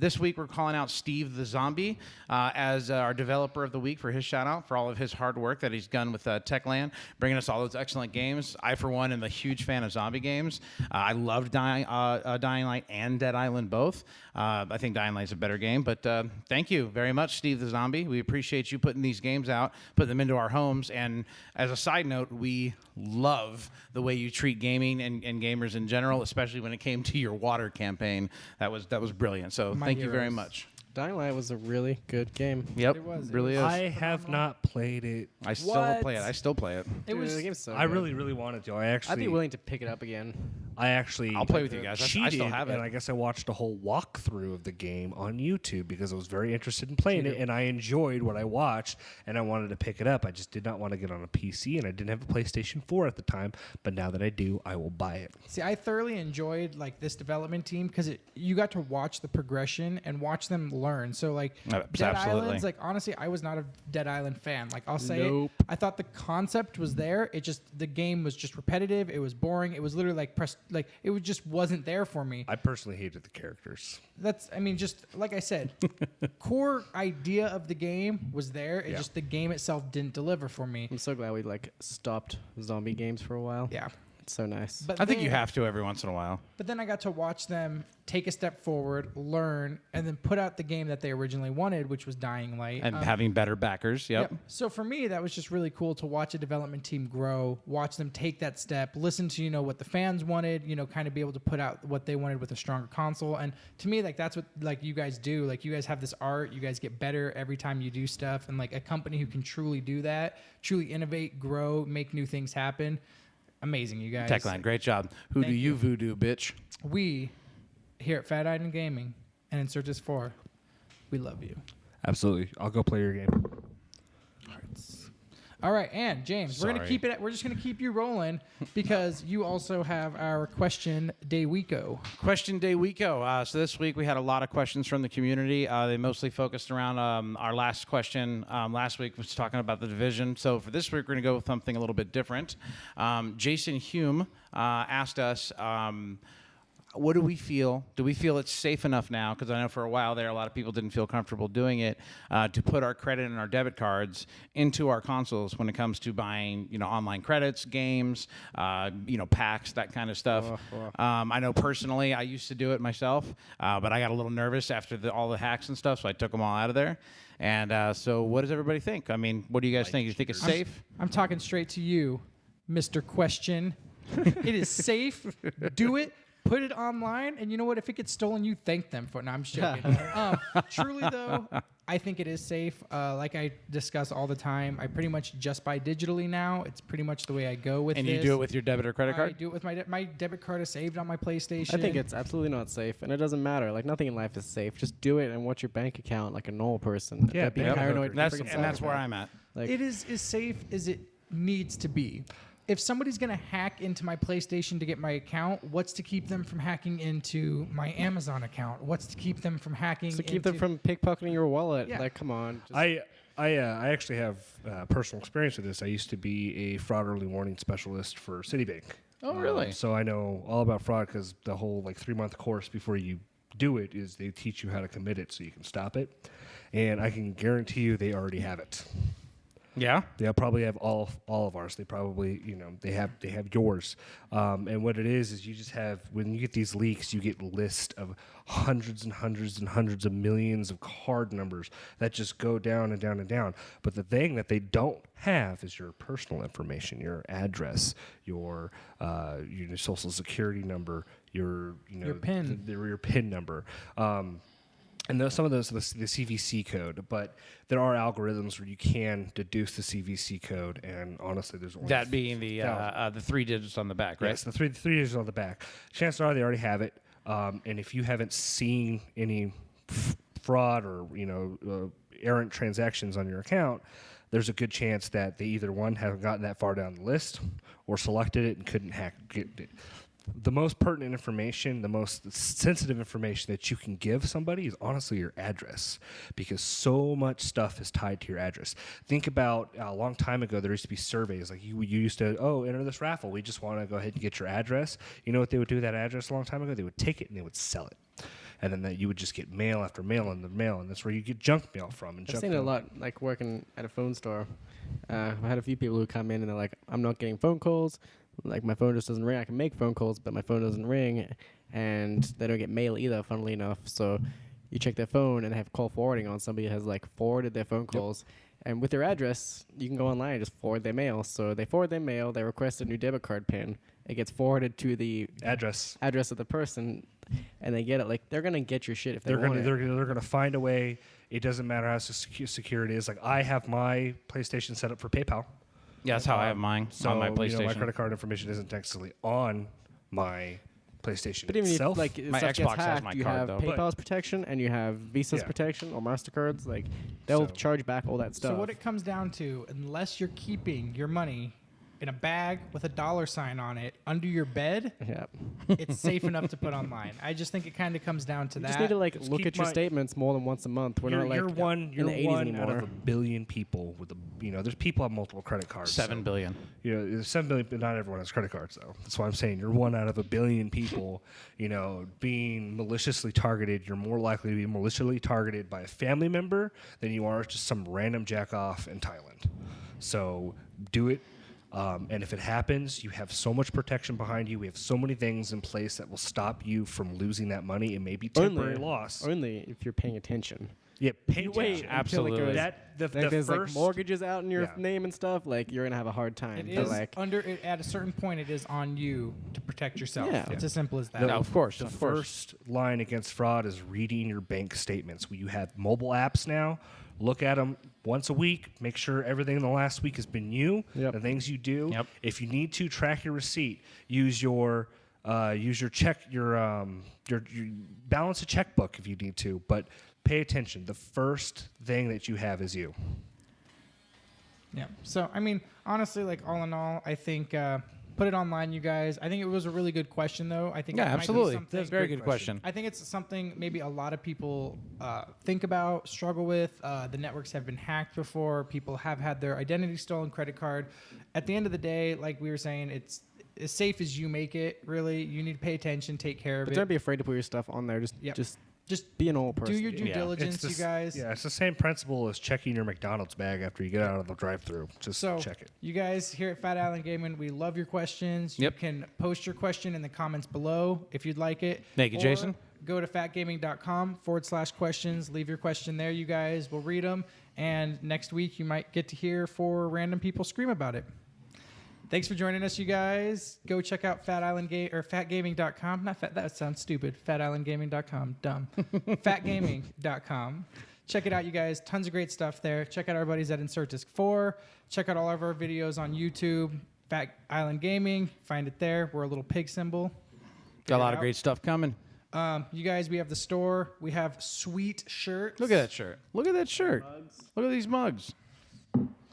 [SPEAKER 3] this week we're calling out Steve the Zombie as our developer of the week for his shout out for all of his hard work that he's done with Techland, bringing us all those excellent games. I, for one, am a huge fan of zombie games. I loved Dying Light and Dead Island both. I think Dying Light's a better game, but thank you very much, Steve the Zombie. We appreciate you putting these games out, putting them into our homes, and as a side note, we love the way you treat gaming and gamers in general, especially when it came to your water campaign. That was brilliant. So
[SPEAKER 1] My
[SPEAKER 3] thank you very
[SPEAKER 1] heroes.
[SPEAKER 3] much.
[SPEAKER 2] Dying Light was a really good game.
[SPEAKER 3] Yep,
[SPEAKER 1] It was
[SPEAKER 3] really is.
[SPEAKER 4] I have not played it.
[SPEAKER 3] I still
[SPEAKER 1] What?
[SPEAKER 3] play it. I still play it.
[SPEAKER 1] It was
[SPEAKER 2] the game's so
[SPEAKER 4] I
[SPEAKER 2] good.
[SPEAKER 4] really wanted to.
[SPEAKER 2] I'd be willing to pick it up again.
[SPEAKER 3] I'll play with you guys. I
[SPEAKER 4] cheated,
[SPEAKER 3] still have it.
[SPEAKER 4] and I guess I watched a whole walkthrough of the game on YouTube because I was very interested in playing it, and I enjoyed what I watched, and I wanted to pick it up. I just did not want to get on a PC, and I didn't have a PlayStation 4 at the time. But now that I do, I will buy it.
[SPEAKER 1] See, I thoroughly enjoyed like this development team because you got to watch the progression and watch them learn. So like Dead
[SPEAKER 3] Absolutely.
[SPEAKER 1] Islands, like honestly, I was not a Dead Island fan. Like I'll say
[SPEAKER 2] Nope.
[SPEAKER 1] it. I thought the concept was there. It just the game was just repetitive. It was boring. It was literally like it was just wasn't there for me.
[SPEAKER 4] I personally hated the characters.
[SPEAKER 1] That's I mean just like I said, core idea of the game was there. It
[SPEAKER 4] Yeah.
[SPEAKER 1] just the game itself didn't deliver for me.
[SPEAKER 2] I'm so glad we stopped zombie games for a while.
[SPEAKER 1] Yeah.
[SPEAKER 2] It's so nice.
[SPEAKER 1] But
[SPEAKER 3] I think you
[SPEAKER 1] then-
[SPEAKER 3] have to every once in a while.
[SPEAKER 1] But then I got to watch them take a step forward, learn, and then put out the game that they originally wanted, which was Dying Light.
[SPEAKER 3] And having better backers. Yep.
[SPEAKER 1] So for me, that was just really cool to watch a development team grow, watch them take that step, listen to what the fans wanted, kind of be able to put out what they wanted with a stronger console. And to me, like that's what like you guys do. Like you guys have this art, you guys get better every time you do stuff, and like a company who can truly do that, truly innovate, grow, make new things happen. Amazing, you guys.
[SPEAKER 3] Techline, great job. Who
[SPEAKER 1] Thank
[SPEAKER 3] do you voodoo, bitch?
[SPEAKER 1] We here at Phatt Chat Gaming and in Searches 4, we love you.
[SPEAKER 4] Absolutely. I'll go play your game.
[SPEAKER 1] All right, and James, we're gonna
[SPEAKER 3] Sorry.
[SPEAKER 1] keep it. We're just gonna keep you rolling because you also have our question de weeko.
[SPEAKER 3] Question Day Weeko. So this week we had a lot of questions from the community. They mostly focused around our last question. Last week was talking about the division. So for this week, we're going to go with something a little bit different. Jason Hume asked us, what do we feel? Do we feel it's safe enough now? Because I know for a while there, a lot of people didn't feel comfortable doing it, to put our credit and our debit cards into our consoles when it comes to buying, online credits, games, packs, that kind of stuff. I know personally, I used to do it myself, but I got a little nervous after all the hacks and stuff, so I took them all out of there. And so what does everybody think? I mean, what do you guys think? You think it's safe?
[SPEAKER 1] I'm talking straight to you, Mr. Question. It is safe. Do it. Put it online, and you know what? If it gets stolen, you thank them for it. No, I'm just joking. Truly, though, I think it is safe. Like I discuss all the time, I pretty much just buy digitally now. It's pretty much the way I go with
[SPEAKER 3] And
[SPEAKER 1] this.
[SPEAKER 3] you do it with your debit or credit
[SPEAKER 1] I
[SPEAKER 3] card?
[SPEAKER 1] do it with my debit card is saved on my PlayStation.
[SPEAKER 2] I think it's absolutely not safe, and it doesn't matter. Like, nothing in life is safe. Just do it and watch your bank account like a normal person.
[SPEAKER 4] Yeah,
[SPEAKER 2] Being
[SPEAKER 4] yep.
[SPEAKER 2] paranoid.
[SPEAKER 3] That's,
[SPEAKER 2] freaking
[SPEAKER 3] and that's where
[SPEAKER 2] psychopath.
[SPEAKER 3] I'm at.
[SPEAKER 2] Like,
[SPEAKER 1] it is as safe as it needs to be. If somebody's going to hack into my PlayStation to get my account, what's to keep them from hacking into my Amazon account? What's to keep them from hacking
[SPEAKER 2] to keep them from pickpocketing your wallet.
[SPEAKER 1] Yeah.
[SPEAKER 2] Like, come on. Just
[SPEAKER 4] I actually have personal experience with this. I used to be a fraud early warning specialist for Citibank.
[SPEAKER 3] Oh, really?
[SPEAKER 4] So I know all about fraud because the whole 3-month course before you do it is they teach you how to commit it so you can stop it. And I can guarantee you they already have it.
[SPEAKER 3] Yeah?
[SPEAKER 4] They'll probably have all of ours. They probably, they have yours. And what it is you just have, when you get these leaks, you get list of hundreds and hundreds and hundreds of millions of card numbers that just go down and down and down. But the thing that they don't have is your personal information, your address, your social security number, your
[SPEAKER 1] PIN.
[SPEAKER 4] your PIN number. And some of those the CVC code, but there are algorithms where you can deduce the CVC code, and honestly, there's only
[SPEAKER 3] That being the 3 digits on the back, right?
[SPEAKER 4] Yes, the three digits on the back. Chances are they already have it, and if you haven't seen any fraud or errant transactions on your account, there's a good chance that they either one haven't gotten that far down the list or selected it and couldn't get it. The most pertinent information, the most sensitive information that you can give somebody is honestly your address, because so much stuff is tied to your address. Think about a long time ago, there used to be surveys like you used to, enter this raffle. We just want to go ahead and get your address. You know what they would do with that address a long time ago? They would take it and they would sell it. And then you would just get mail after mail in the mail, and that's where you get junk mail from. And
[SPEAKER 2] I've seen it a lot, like working at a phone store. I've had a few people who come in and they're like, I'm not getting phone calls. Like, my phone just doesn't ring. I can make phone calls, but my phone doesn't ring. And they don't get mail either, funnily enough. So you check their phone and they have call forwarding on. Somebody has, forwarded their phone calls. And with their address, you can go online and just forward their mail. So they forward their mail. They request a new debit card PIN. It gets forwarded to the
[SPEAKER 4] address
[SPEAKER 2] of the person, and they get it. They're going to get your shit if
[SPEAKER 4] they're
[SPEAKER 2] want
[SPEAKER 4] gonna they're gonna find a way. It doesn't matter how secure it is. Like, I have my PlayStation set up for PayPal.
[SPEAKER 3] Yeah, that's how I have mine on my PlayStation.
[SPEAKER 4] My credit card information isn't technically on my PlayStation
[SPEAKER 2] But even
[SPEAKER 4] itself.
[SPEAKER 2] if
[SPEAKER 3] My
[SPEAKER 2] stuff
[SPEAKER 3] Xbox
[SPEAKER 2] gets
[SPEAKER 3] has
[SPEAKER 2] hacked,
[SPEAKER 3] my
[SPEAKER 2] you
[SPEAKER 3] card,
[SPEAKER 2] have
[SPEAKER 3] though.
[SPEAKER 2] PayPal's protection and you have Visa's
[SPEAKER 4] Yeah.
[SPEAKER 2] protection or MasterCard's. They'll
[SPEAKER 4] So-
[SPEAKER 2] charge back all that stuff.
[SPEAKER 1] So what it comes down to, unless you're keeping your money in a bag with a $sign on it under your bed,
[SPEAKER 2] Yeah.
[SPEAKER 1] it's safe enough to put online. I just think it kind of comes down to
[SPEAKER 2] You
[SPEAKER 1] that.
[SPEAKER 2] just need to
[SPEAKER 4] Just
[SPEAKER 2] look
[SPEAKER 4] keep
[SPEAKER 2] at your
[SPEAKER 4] my-
[SPEAKER 2] statements more than once a month. We're not
[SPEAKER 4] you're one
[SPEAKER 2] in the 80s
[SPEAKER 4] out
[SPEAKER 2] anymore.
[SPEAKER 4] of a billion people with there's people have multiple credit cards.
[SPEAKER 3] 7
[SPEAKER 4] so,
[SPEAKER 3] billion.
[SPEAKER 4] there's 7 billion, but not everyone has credit cards though. That's why I'm saying you're one out of a billion people, being maliciously targeted. You're more likely to be maliciously targeted by a family member than you are just some random jack off in Thailand. So do it. And if it happens, you have so much protection behind you. We have so many things in place that will stop you from losing that money. It may be temporary loss.
[SPEAKER 2] Only if you're paying attention.
[SPEAKER 4] Yeah, pay
[SPEAKER 2] You wait
[SPEAKER 4] attention.
[SPEAKER 2] until it
[SPEAKER 3] Absolutely.
[SPEAKER 2] goes.
[SPEAKER 4] The
[SPEAKER 2] There's
[SPEAKER 4] first
[SPEAKER 2] mortgages out in your
[SPEAKER 4] Yeah.
[SPEAKER 2] name and stuff. You're gonna have a hard time.
[SPEAKER 1] It
[SPEAKER 2] But,
[SPEAKER 1] is at a certain point, it is on you to protect yourself.
[SPEAKER 2] Yeah.
[SPEAKER 1] It's as simple as that.
[SPEAKER 3] No, of course.
[SPEAKER 4] The
[SPEAKER 3] Of course.
[SPEAKER 4] first line against fraud is reading your bank statements. You have mobile apps now. Look at them once a week. Make sure everything in the last week has been you.
[SPEAKER 2] Yep.
[SPEAKER 4] The things you do.
[SPEAKER 3] Yep.
[SPEAKER 4] If you need to track your receipt, use your balance a checkbook if you need to. But pay attention. The first thing that you have is you.
[SPEAKER 1] Yeah. So, I mean, honestly, like all in all, I think put it online, you guys. I think it was a really good question, though. I think
[SPEAKER 3] Yeah,
[SPEAKER 1] it might be
[SPEAKER 3] absolutely.
[SPEAKER 1] something-
[SPEAKER 3] That's a very good question.
[SPEAKER 1] I think it's something maybe a lot of people think about, struggle with. The networks have been hacked before. People have had their identity stolen, credit card. At the end of the day, like we were saying, it's as safe as you make it. Really, you need to pay attention, take care of
[SPEAKER 2] But
[SPEAKER 1] it.
[SPEAKER 2] don't be afraid to put your stuff on there.
[SPEAKER 1] Yep.
[SPEAKER 2] Just be an old person.
[SPEAKER 1] Do your due
[SPEAKER 3] Yeah.
[SPEAKER 1] diligence, you guys.
[SPEAKER 4] Yeah, it's the same principle as checking your McDonald's bag after you get out of the drive-thru. Just
[SPEAKER 1] So,
[SPEAKER 4] check it.
[SPEAKER 1] you guys here at Phatt Island Gaming, we love your questions.
[SPEAKER 3] Yep.
[SPEAKER 1] You can post your question in the comments below if you'd like it.
[SPEAKER 3] Thank you,
[SPEAKER 1] Or
[SPEAKER 3] Jason.
[SPEAKER 1] Go to phatgaming.com/questions. Leave your question there, you guys. We'll read them. And next week, you might get to hear 4 random people scream about it. Thanks for joining us, you guys. Go check out phatgaming.com. Not fat. That sounds stupid. Phatislandgaming.com. Dumb. Phatgaming.com. Check it out, you guys. Tons of great stuff there. Check out our buddies at Insert Disc 4. Check out all of our videos on YouTube. Phatt Island Gaming. Find it there. We're a little pig symbol.
[SPEAKER 3] Got a lot
[SPEAKER 1] it
[SPEAKER 3] of
[SPEAKER 1] out.
[SPEAKER 3] great stuff coming.
[SPEAKER 1] You guys, we have the store. We have sweet shirts.
[SPEAKER 3] Look at that shirt. Look at that shirt. Look at these mugs.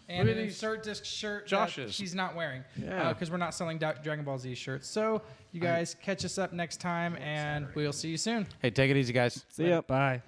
[SPEAKER 1] And
[SPEAKER 3] Look
[SPEAKER 1] an
[SPEAKER 3] at these
[SPEAKER 1] Insert Disc shirt
[SPEAKER 3] Josh's.
[SPEAKER 1] that she's not wearing.
[SPEAKER 2] Yeah.
[SPEAKER 1] Because we're not selling Dragon Ball Z shirts. So, you guys catch us up next time, and we'll see you soon.
[SPEAKER 3] Hey, take it easy, guys.
[SPEAKER 2] See ya.
[SPEAKER 4] Bye.